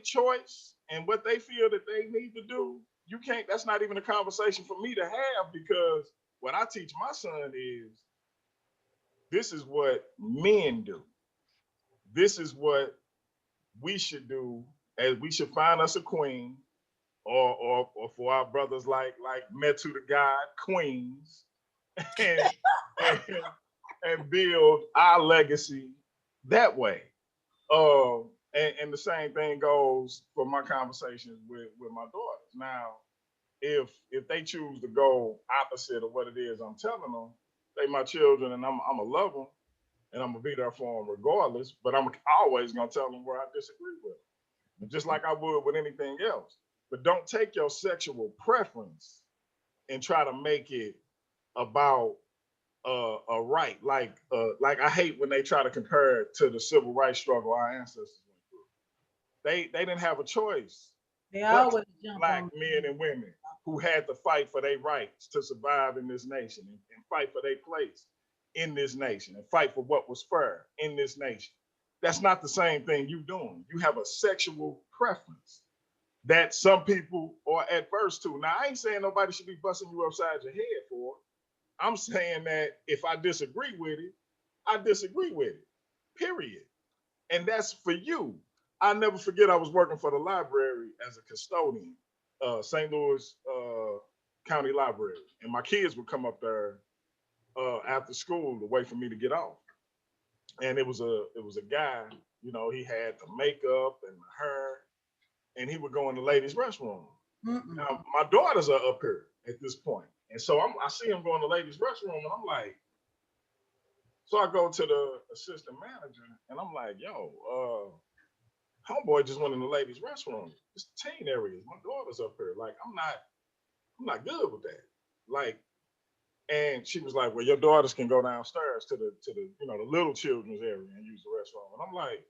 choice and what they feel that they need to do, you can't, that's not even a conversation for me to have, because what I teach my son is this is what men do. This is what we should do, as we should find us a queen, or for our brothers like Metu the God, queens, and, and and build our legacy that way. And the same thing goes for my conversations with my daughters. Now, if they choose to go opposite of what it is I'm telling them, they my children, and I'm gonna love them, and I'm gonna be there for them regardless. But I'm always gonna tell them where I disagree with them, just like I would with anything else. But don't take your sexual preference and try to make it about a right. Like I hate when they try to compare it to the civil rights struggle our ancestors went through. They didn't have a choice They but to always be jump black on. men and women who had to fight for their rights to survive in this nation, and fight for their place in this nation, and fight for what was fair in this nation. That's not the same thing you doing. You have a sexual preference that some people are adverse to. Now, I ain't saying nobody should be busting you upside your head for it. I'm saying that if I disagree with it, I disagree with it. Period. And that's for you. I'll never forget I was working for the library as a custodian, St. Louis County Library. And my kids would come up there after school to wait for me to get off. And it was a guy, he had the makeup and the hair, and he would go in the ladies' restroom. Mm-mm. Now, my daughters are up here at this point. And so I see him go in the ladies' restroom, and I'm like, so I go to the assistant manager, and I'm like, yo, homeboy just went in the ladies' restroom. It's the teen areas. My daughter's up here. Like, I'm not good with that. Like, and she was like, well, your daughters can go downstairs to the the little children's area and use the restroom. And I'm like,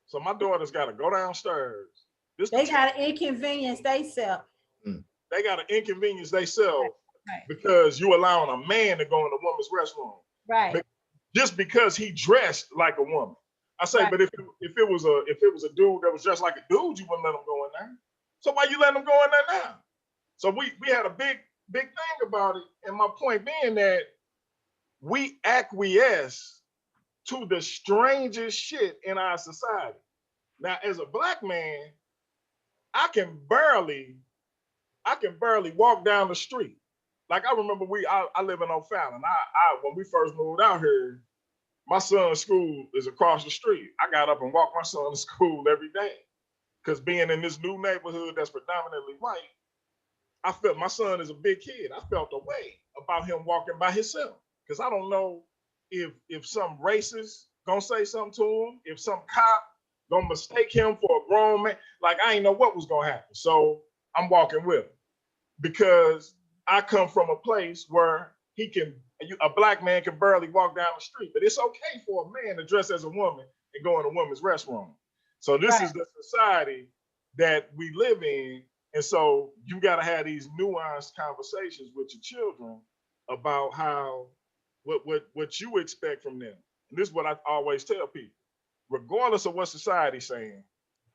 so my daughter's got to go downstairs. This the They got to inconvenience themselves. They got to inconvenience themselves Right. because you allowing a man to go in the woman's restroom. Right. Just because he dressed like a woman. I say, Right. but if it was a dude that was dressed like a dude, you wouldn't let him go in there. So why you letting him go in there now? So we had a big thing about it, and my point being that we acquiesce to the strangest shit in our society. Now, as a black man, I can barely walk down the street. Like I remember I live in O'Fallon. I when we first moved out here, my son's school is across the street. I got up and walked my son to school every day. Because being in this new neighborhood that's predominantly white, I felt my son is a big kid. I felt a way about him walking by himself. Because I don't know if some racist gonna say something to him, if some cop gonna mistake him for a grown man. Like I ain't know what was gonna happen. So I'm walking with him. Because I come from a place where a black man can barely walk down the street, but it's okay for a man to dress as a woman and go in a woman's restroom. So this is the society that we live in, and so you got to have these nuanced conversations with your children about how what you expect from them. And this is what I always tell people: regardless of what society's saying,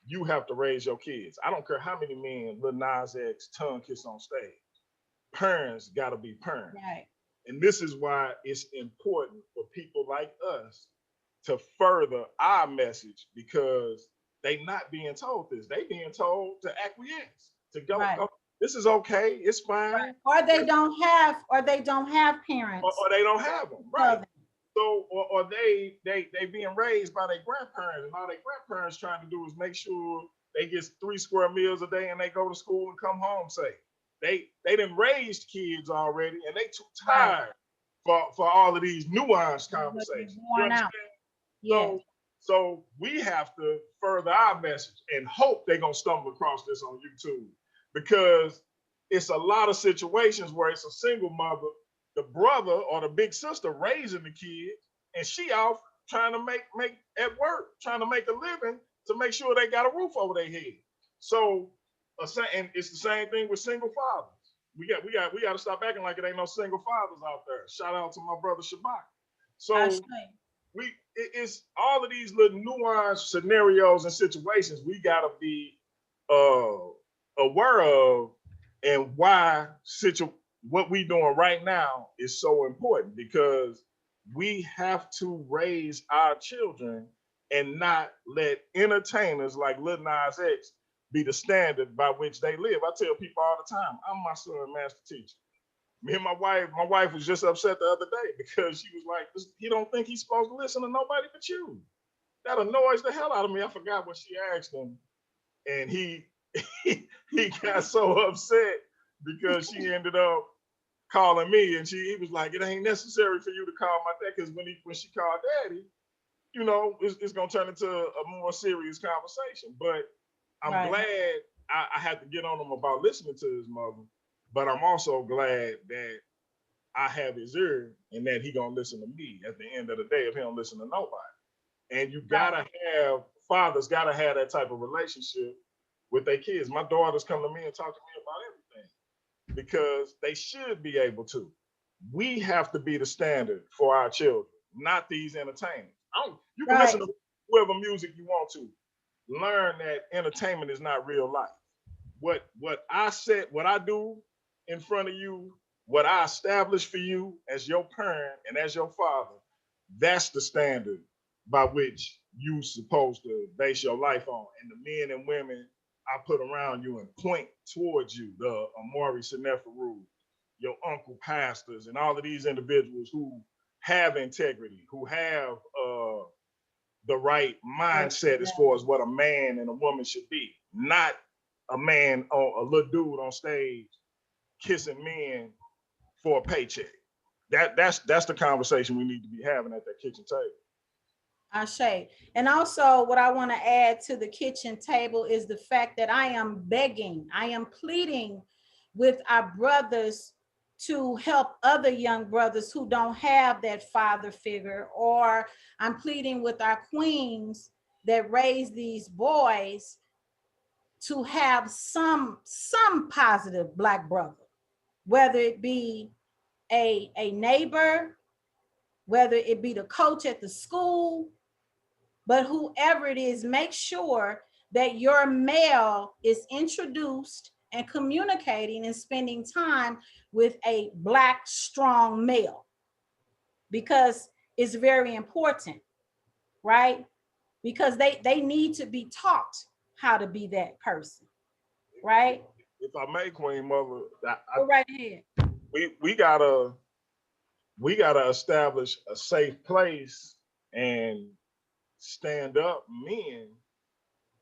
you have to raise your kids. I don't care how many men Lil Nas X tongue kiss on stage. Parents got to be parents. Right. And this is why it's important for people like us to further our message, because they not being told this. They being told to acquiesce, to go, Right. go. This is okay. It's Right. fine. Or they don't have, parents Or they don't have them. to tell Right. them. So, or they being raised by their grandparents, and all their grandparents trying to do is make sure they get 3 square meals a day and they go to school and come home safe. They done raised kids already, and they too Right. tired for all of these nuanced They're conversations. You worn out. understand? Yes. So we have to further our message and hope they're gonna stumble across this on YouTube, because it's a lot of situations where it's a single mother, the brother or the big sister raising the kids, and she off trying to make at work, trying to make a living to make sure they got a roof over their head. So, and it's the same thing with single fathers. We got to stop acting like it ain't no single fathers out there. Shout out to my brother Shabak. I So say. it's all of these little nuanced scenarios and situations we gotta be uh aware of, and why what we doing right now is so important, because we have to raise our children and not let entertainers like Lil Nas X be the standard by which they live. I tell people all the time, I'm my son's master teacher. Me and my wife was just upset the other day because she was like, he don't think he's supposed to listen to nobody but you. That annoys the hell out of me. I forgot what she asked him. And he he got so upset because she ended up calling me, and he was like, it ain't necessary for you to call my dad, because when she called daddy, it's gonna turn into a more serious conversation. But I'm Right. glad I had to get on him about listening to his mother, but I'm also glad that I have his ear and that he gonna listen to me at the end of the day if he don't listen to nobody. And you Right. gotta fathers gotta have that type of relationship with their kids. My daughters come to me and talk to me about everything because they should be able to. We have to be the standard for our children, not these entertainers. You can Right. listen to whoever music you want to. Learn that entertainment is not real life. What I do in front of you, what I establish for you as your parent and as your father, that's the standard by which you supposed to base your life on. And the men and women I put around you and point towards you, the Amari Seneferu, your uncle pastors, and all of these individuals who have integrity, who have the right mindset as far as what a man and a woman should be, not a man or a little dude on stage kissing men for a paycheck. That's the conversation we need to be having at that kitchen table. Ashe. And also, what I want to add to the kitchen table is the fact that I am begging, I am pleading with our brothers to help other young brothers who don't have that father figure, or I'm pleading with our queens that raise these boys to have some positive Black brother, whether it be a neighbor, whether it be the coach at the school, but whoever it is, make sure that your male is introduced and communicating and spending time with a Black strong male, because it's very important, right? Because they need to be taught how to be that person, right? If I may, Queen Mother, Go right ahead. we gotta establish a safe place and stand up men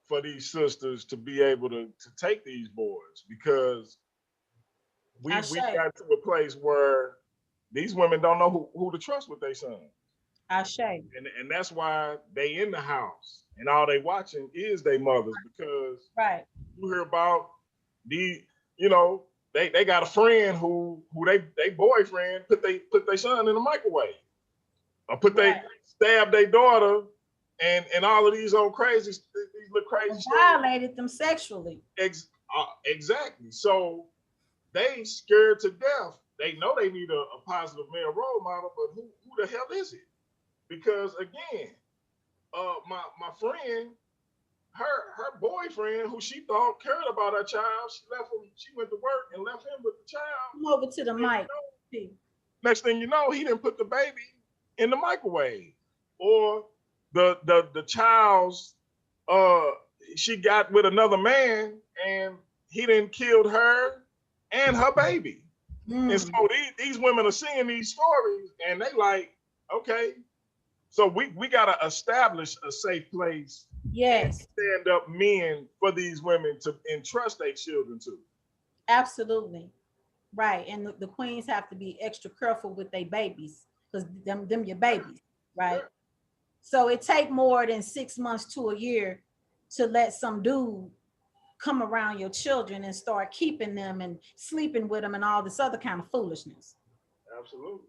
for these sisters to be able to take these boys, because we got to a place where these women don't know who to trust with their son. Ashe. And that's why they in the house and all they watching is their mothers, because Right. you hear about the you know they got a friend who they boyfriend put their son in the microwave, or they stab their daughter, and all of these old these little crazy violated them sexually. Exactly. So they scared to death. They know they need a positive male role model, but who the hell is it? Because again, my friend, her boyfriend, who she thought cared about her child, she left him. She went to work and left him with the child. Come over to the And mic. next thing you know, he didn't put the baby in the microwave, or the child's uh she got with another man and he didn't killed her and her baby. And so these women are seeing these stories and they like, okay, so we gotta establish a safe place and Yes, stand up men for these women to entrust their children to. absolutely. Right. And the queens have to be extra careful with their babies because them your babies, Yeah. right? So it take more than 6 months to a year to let some dude come around your children and start keeping them and sleeping with them and all this other kind of foolishness. Absolutely.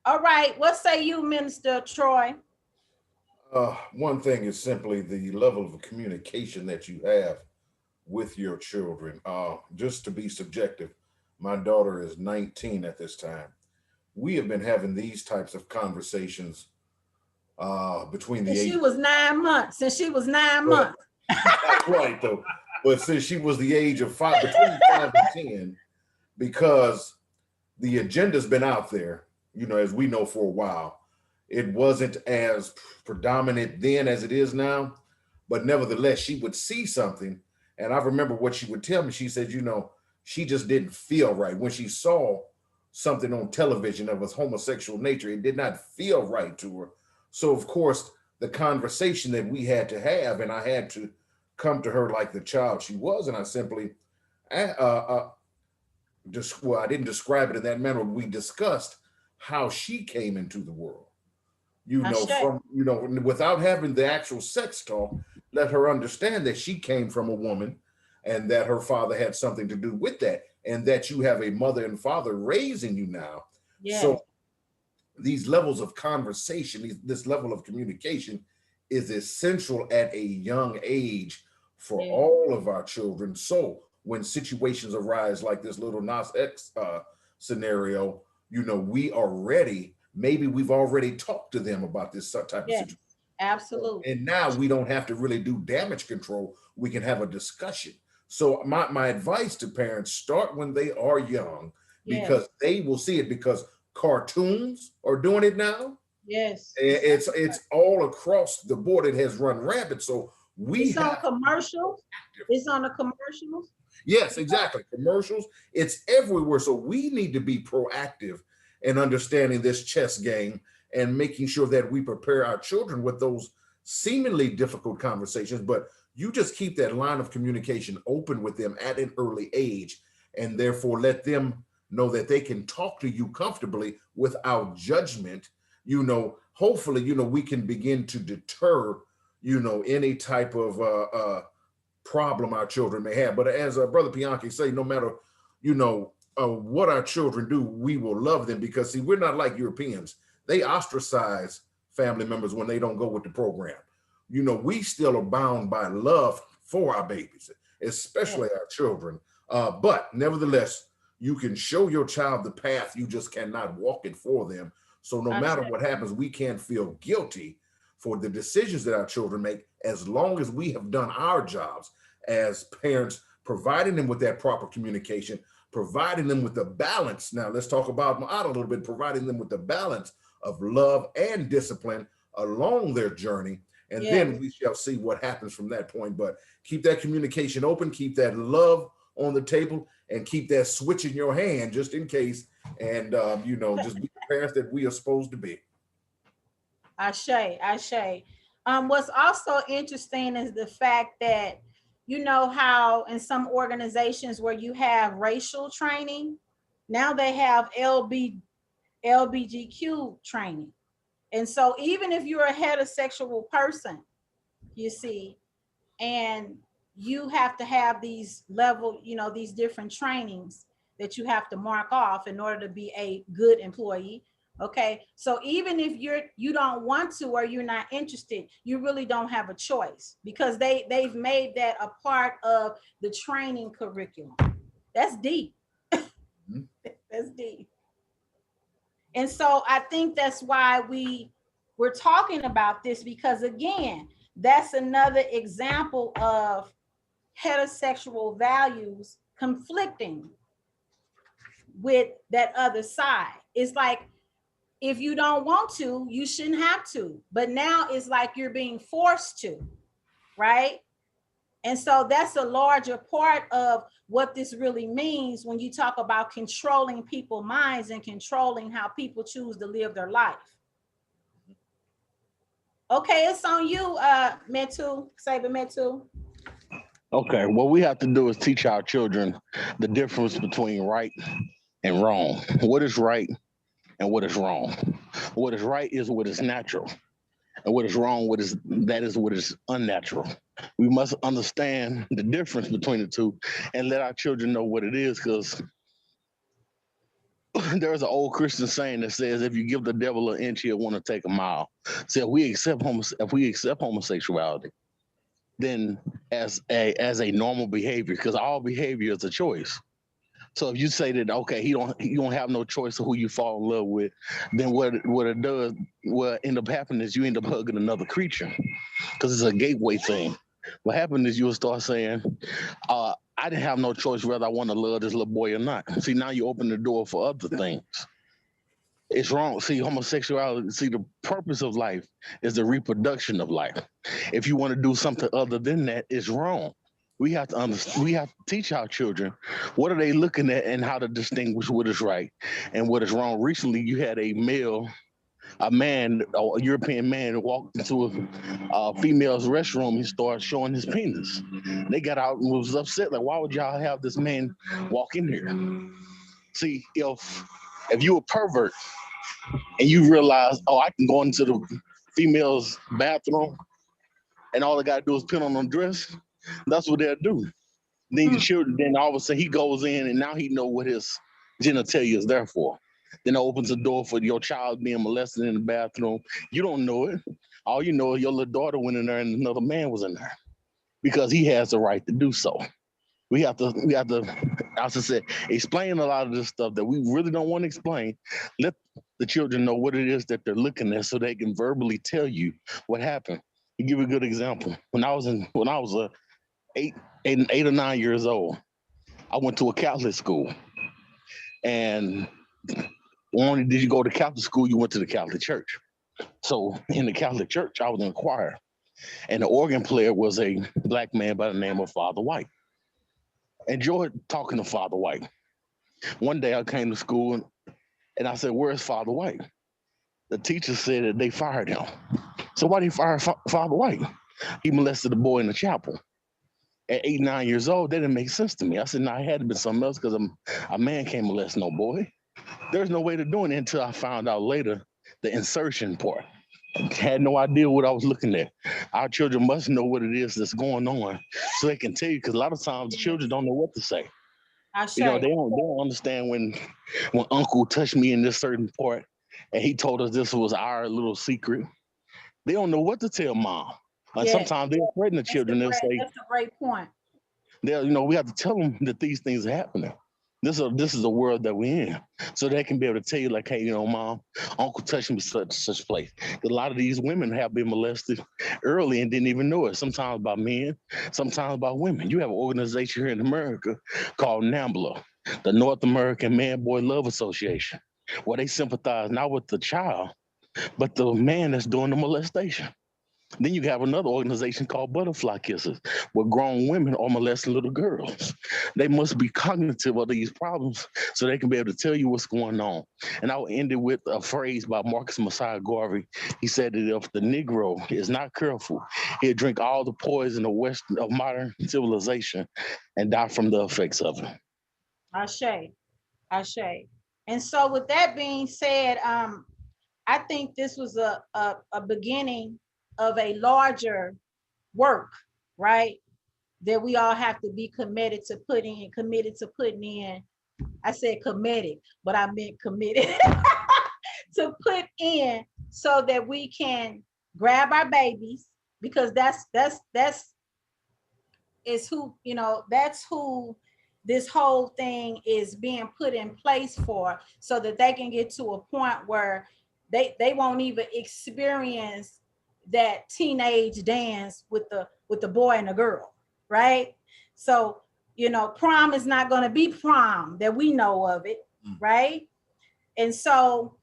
All right, what say you, Minister Troy? One thing is simply the level of communication that you have with your children. Just to be subjective, my daughter is 19 at this time. We have been having these types of conversations between the Since she ages. was 9 months. Since she was 9 months. Not quite though, but since she was the age of five, between 5 and 10, because the agenda's been out there, as we know for a while. It wasn't as predominant then as it is now, but nevertheless, she would see something. And I remember what she would tell me. She said, she just didn't feel right. When she saw something on television of a homosexual nature, it did not feel right to her. So, of course, the conversation that we had to have, and I had to come to her like the child she was, and I simply well, I didn't describe it in that manner. We discussed how she came into the world, Ashe. without having the actual sex talk, let her understand that she came from a woman and that her father had something to do with that, and that you have a mother and father raising you now. Yes. So these levels of conversation, this level of communication is essential at a young age for Yeah. all of our children. So when situations arise like this little Nas X scenario, we are ready. Maybe we've already talked to them about this type of Yes. situation. Absolutely. And now we don't have to really do damage control. We can have a discussion. So my advice to parents, start when they are young, Yes. because they will see it, because cartoons are doing it now. Yes. It's all across the board. It has run rampant. So we It's on have commercials. It's on the commercials. Yes, exactly. Commercials, it's everywhere. So we need to be proactive in understanding this chess game and making sure that we prepare our children with those seemingly difficult conversations. But you just keep that line of communication open with them at an early age, and therefore let them know that they can talk to you comfortably without judgment. Hopefully, we can begin to deter, any type of problem our children may have. But as Brother Bianchi say, no matter, what our children do, we will love them, because see, we're not like Europeans. They ostracize family members when they don't go with the program. We still are bound by love for our babies, especially our children. But nevertheless, you can show your child the path. You just cannot walk it for them. So no matter what happens, we can't feel guilty for the decisions that our children make, as long as we have done our jobs as parents, providing them with that proper communication, providing them with the balance. Now let's talk about Maat a little bit, providing them with the balance of love and discipline along their journey. And then we shall see what happens from that point. But keep that communication open, keep that love on the table, and keep that switch in your hand just in case. And, just be the parents that we are supposed to be. Ashe. What's also interesting is the fact that how in some organizations where you have racial training, now they have LBGQ training. And so even if you're a heterosexual person, you see, and you have to have these these different trainings that you have to mark off in order to be a good employee. Okay, so even if you don't want to, or you're not interested, you really don't have a choice, because they've made that a part of the training curriculum. That's deep. That's deep. And so I think that's why we're talking about this, because again, that's another example of heterosexual values conflicting with that other side. It's like, if you don't want to, you shouldn't have to. But now it's like you're being forced to, right? And so that's a larger part of what this really means when you talk about controlling people's minds and controlling how people choose to live their life. Okay, it's on you, Metu, Saber Metu. Okay, what we have to do is teach our children the difference between right and wrong. What is right and what is wrong? What is right is what is natural, and what is wrong, that is what is unnatural. We must understand the difference between the two and let our children know what it is, because there's an old Christian saying that says, if you give the devil an inch, he'll want to take a mile. So if we accept homosexuality, then as a normal behavior, because all behavior is a choice. So if you say that, okay, you don't have no choice of who you fall in love with, then what it does, what end up happening is you end up hugging another creature, because it's a gateway thing. What happened is you'll start saying, I didn't have no choice whether I want to love this little boy or not. See, now you open the door for other things. It's wrong. See, homosexuality, see, the purpose of life is the reproduction of life. If you want to do something other than that, it's wrong. We have to understand, we have to teach our children what are they looking at and how to distinguish what is right and what is wrong. Recently, you had a European man walked into a female's restroom and started showing his penis. They got out and was upset, like, why would y'all have this man walk in here? See, if you a pervert and you realize, oh, I can go into the female's bathroom and all I gotta do is put on a dress, that's what they'll do. Then your children, then all of a sudden he goes in and now he know what his genitalia is there for. Then it opens the door for your child being molested in the bathroom. You don't know it. All you know is your little daughter went in there and another man was in there because he has the right to do so. We have to, as I said, explain a lot of this stuff that we really don't want to explain. Let the children know what it is that they're looking at so they can verbally tell you what happened. To give you a good example, when I was 8 or 9 years old, I went to a Catholic school, and only did you go to Catholic school, you went to the Catholic church. So in the Catholic church, I was in a choir, and the organ player was a black man by the name of Father White. Enjoyed talking to Father White. One day I came to school and I said, "Where's Father White?" The teacher said that they fired him. So why did he fire Father White? He molested a boy in the chapel. At 8, 9 years old, that didn't make sense to me. I said, "No, it had to be something else because a man can't molest no boy." There's no way to do it until I found out later the insertion part. I had no idea what I was looking at. Our children must know what it is that's going on so they can tell you, because a lot of times the children don't know what to say. You know, they don't understand when uncle touched me in this certain part and he told us this was our little secret. They don't know what to tell mom. And sometimes they're threaten the children. They'll say, that's a great point. we have to tell them that these things are happening. This is a world that we're in. So they can be able to tell you, like, hey, mom, uncle touched me such place. A lot of these women have been molested early and didn't even know it. Sometimes by men, sometimes by women. You have an organization here in America called NAMBLA, the North American Man Boy Love Association, where they sympathize not with the child, but the man that's doing the molestation. Then you have another organization called Butterfly Kisses, where grown women are molesting little girls. They must be cognitive of these problems so they can be able to tell you what's going on. And I'll end it with a phrase by Marcus Messiah Garvey. He said that if the Negro is not careful, he'll drink all the poison of modern civilization and die from the effects of it. Ashe, Ashe. And so with that being said, I think this was a beginning of a larger work, right? That we all have to be committed to putting in. I said committed, but I meant committed to put in so that we can grab our babies, because that's is who, that's who this whole thing is being put in place for, so that they can get to a point where they won't even experience that teenage dance with the boy and the girl, right? So, you know, prom is not going to be prom that we know of it, right? And so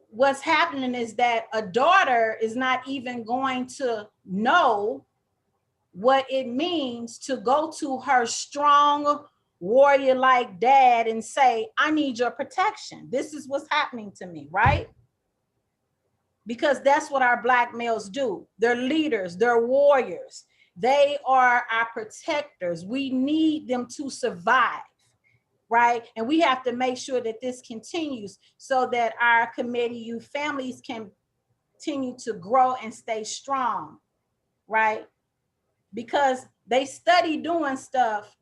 what's happening is that a daughter is not even going to know what it means to go to her strong warrior like dad and say, I need your protection. This is what's happening to me, right? Because that's what our Black males do. They're leaders, they're warriors. They are our protectors. We need them to survive, right? And we have to make sure that this continues so that our Kemetic youth families can continue to grow and stay strong, right? Because they study doing stuff,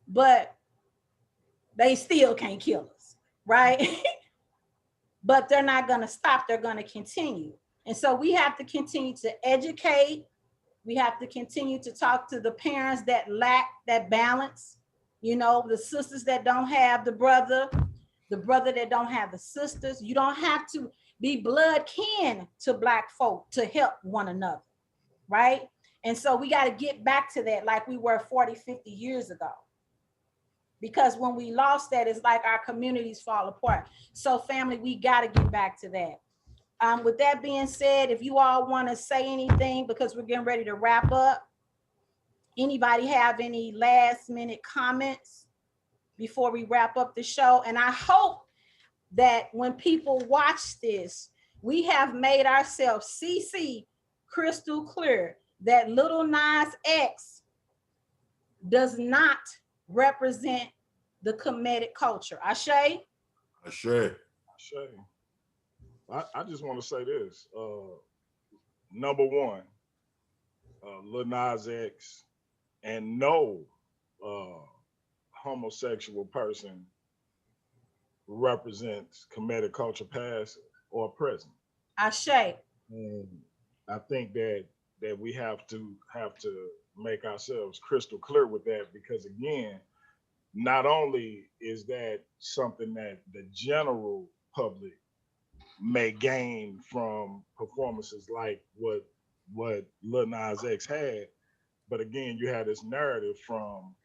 but they still can't kill us, right? But they're not going to stop. They're going to continue. And so we have to continue to educate. We have to continue to talk to the parents that lack that balance, you know, the sisters that don't have the brother that don't have the sisters. You don't have to be blood kin to Black folk to help one another, right? And so we got to get back to that like we were 40, 50 years ago. Because when we lost that, it's like our communities fall apart. So family, we got to get back to that. With that being said, if you all want to say anything, because we're getting ready to wrap up, anybody have any last minute comments before we wrap up the show? And I hope that when people watch this, we have made ourselves CC crystal clear that Little Nas X does not represent the Kemetic culture. Ashe? Ashe. Shay, I just want to say this. Number one, Lil Nas X and no homosexual person represents Kemetic culture past or present. Ashe. And I think that we have to make ourselves crystal clear with that, because again, not only is that something that the general public may gain from performances like what Lil Nas X had, but again, you had this narrative from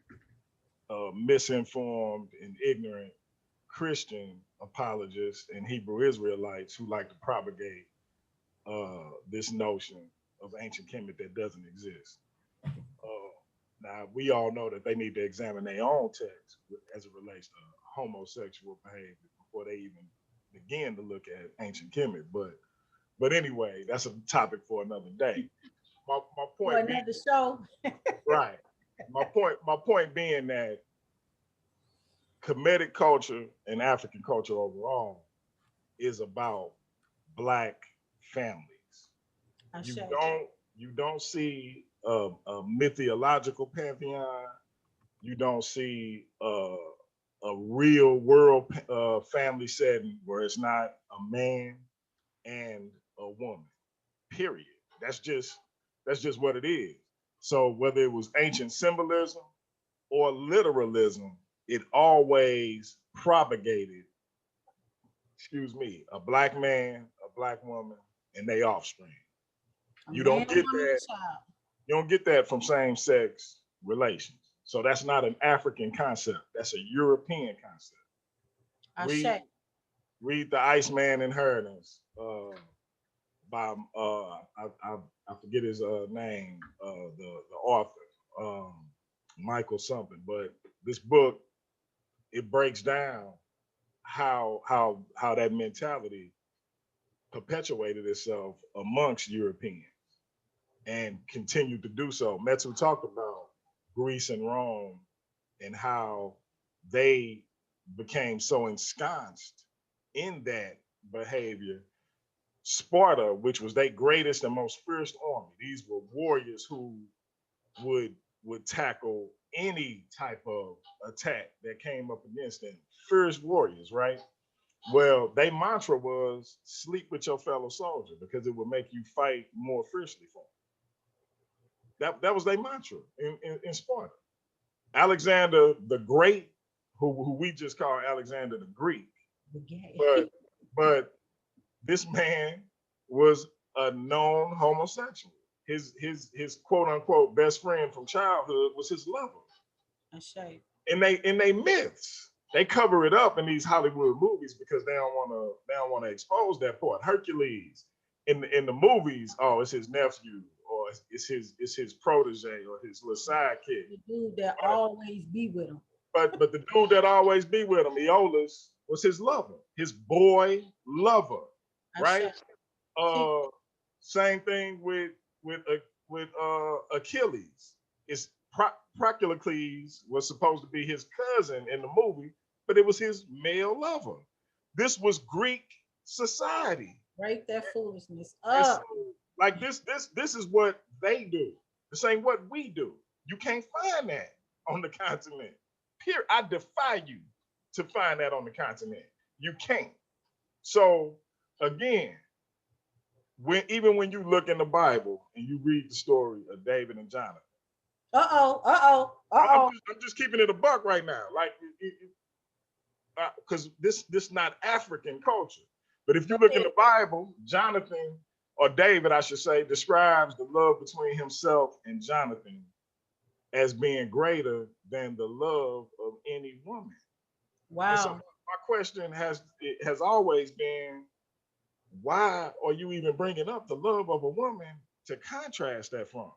misinformed and ignorant Christian apologists and Hebrew Israelites who like to propagate this notion of ancient Kemet that doesn't exist. Now, we all know that they need to examine their own text as it relates to homosexual behavior before they even begin to look at ancient Kemet. But anyway, that's a topic for another day. My For point being, another show. right. My point being that Kemetic culture and African culture overall is about Black families. You Ashe. don't see a mythological pantheon. You don't see a real world family setting where it's not a man and a woman. Period. That's just what it is. So whether it was ancient symbolism or literalism, it always propagated, excuse me, a Black man, a Black woman, and their offspring. A You man, don't a get woman, that. a child. You don't get that from same-sex relations. So that's not an African concept. That's a European concept. Read Ashe. read the Iceman Inheritance by I forget his name, the author, Michael something. But this book, it breaks down how that mentality perpetuated itself amongst Europeans and continued to do so. Metu talked about Greece and Rome and how they became so ensconced in that behavior. Sparta, which was their greatest and most fierce army, these were warriors who would tackle any type of attack that came up against them. Fierce warriors, right? Well, their mantra was sleep with your fellow soldier because it would make you fight more fiercely for them. That was their mantra in Sparta. Alexander the Great, who we just call Alexander the Greek, The gay. but this man was a known homosexual. His quote unquote best friend from childhood was his lover. Ashay. And they myths. They cover it up in these Hollywood movies because they don't want to expose that part. Hercules in the movies, oh, it's his nephew or it's his protege or his little sidekick. The dude that always be with him. But the dude that always be with him, Aeolus, was his lover, his boy lover, right? Same thing with Achilles. It's Proclus was supposed to be his cousin in the movie, but it was his male lover. This was Greek society. Break that foolishness It's up. like this is what they do. This ain't what we do. You can't find that on the continent. Here, I defy you to find that on the continent. You can't. So again, even when you look in the Bible and you read the story of David and Jonathan. I'm just keeping it a buck right now, like because this not African culture. But if you look in the Bible, Jonathan or David, I should say, describes the love between himself and Jonathan as being greater than the love of any woman. Wow. And so my question has always been, why are you even bringing up the love of a woman to contrast that from?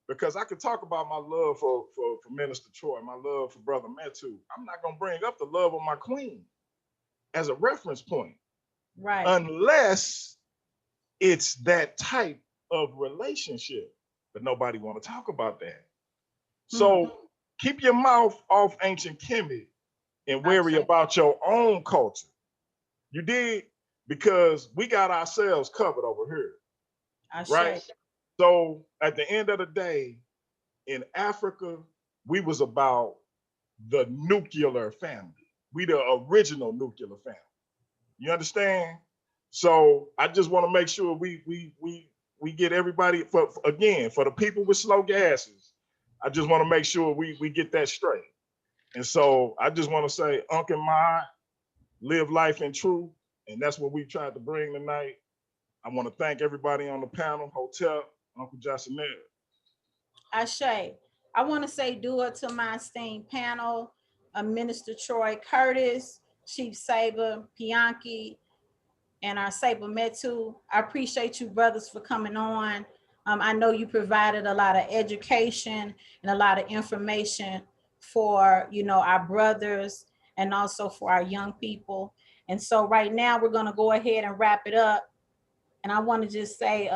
Because I could talk about my love for Minister Troy, my love for Brother Metu. I'm not going to bring up the love of my queen as a reference point. Right. Unless it's that type of relationship. But nobody want to talk about that. So keep your mouth off ancient Kemetic and worry about your own culture. You did? Because we got ourselves covered over here. Right? So at the end of the day, in Africa, we was about the nuclear family. We the original nuclear family. You understand? So I just want to make sure we get everybody for the people with slow gases. I just want to make sure we get that straight. And so I just want to say, Uncle Maat, live life in truth. And that's what we tried to bring tonight. I want to thank everybody on the panel, Hotel, Uncle Jacinel. Ashay. I want to say due to my esteemed panel, Minister Troy Curtis, Chief Saber Pianki, and our Saber Metu. I appreciate you brothers for coming on. I know you provided a lot of education and a lot of information for, our brothers and also for our young people. And so right now we're going to go ahead and wrap it up. And I want to just say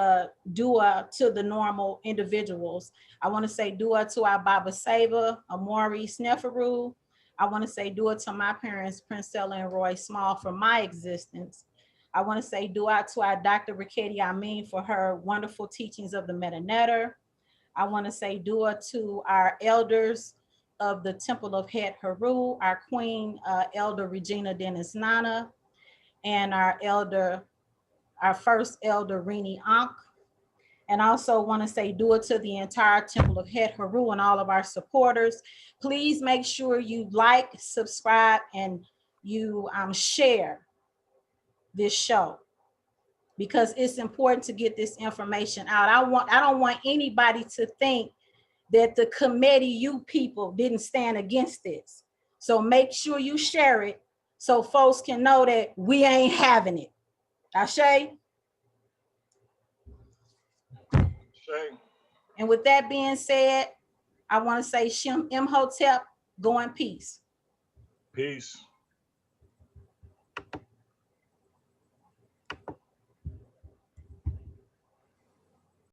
dua to the normal individuals. I want to say dua to our Baba Saber, Amori Sneferu. I want to say dua to my parents, Princella and Roy Small, for my existence. I want to say dua to our Dr. Riketti Amin for her wonderful teachings of the Meta Netter. I want to say dua to our elders of the Temple of Het Heru, our Queen, Elder Regina Dennis Nana, and our first elder, Rini Ankh. And I also want to say dua to the entire Temple of Het Heru and all of our supporters. Please make sure you like, subscribe, and you share this show, because it's important to get this information out. I don't want anybody to think that the committee, you people, didn't stand against this. So make sure you share it so folks can know that we ain't having it. Ashay? And with that being said, I want to say Shem Imhotep, go in peace. Peace.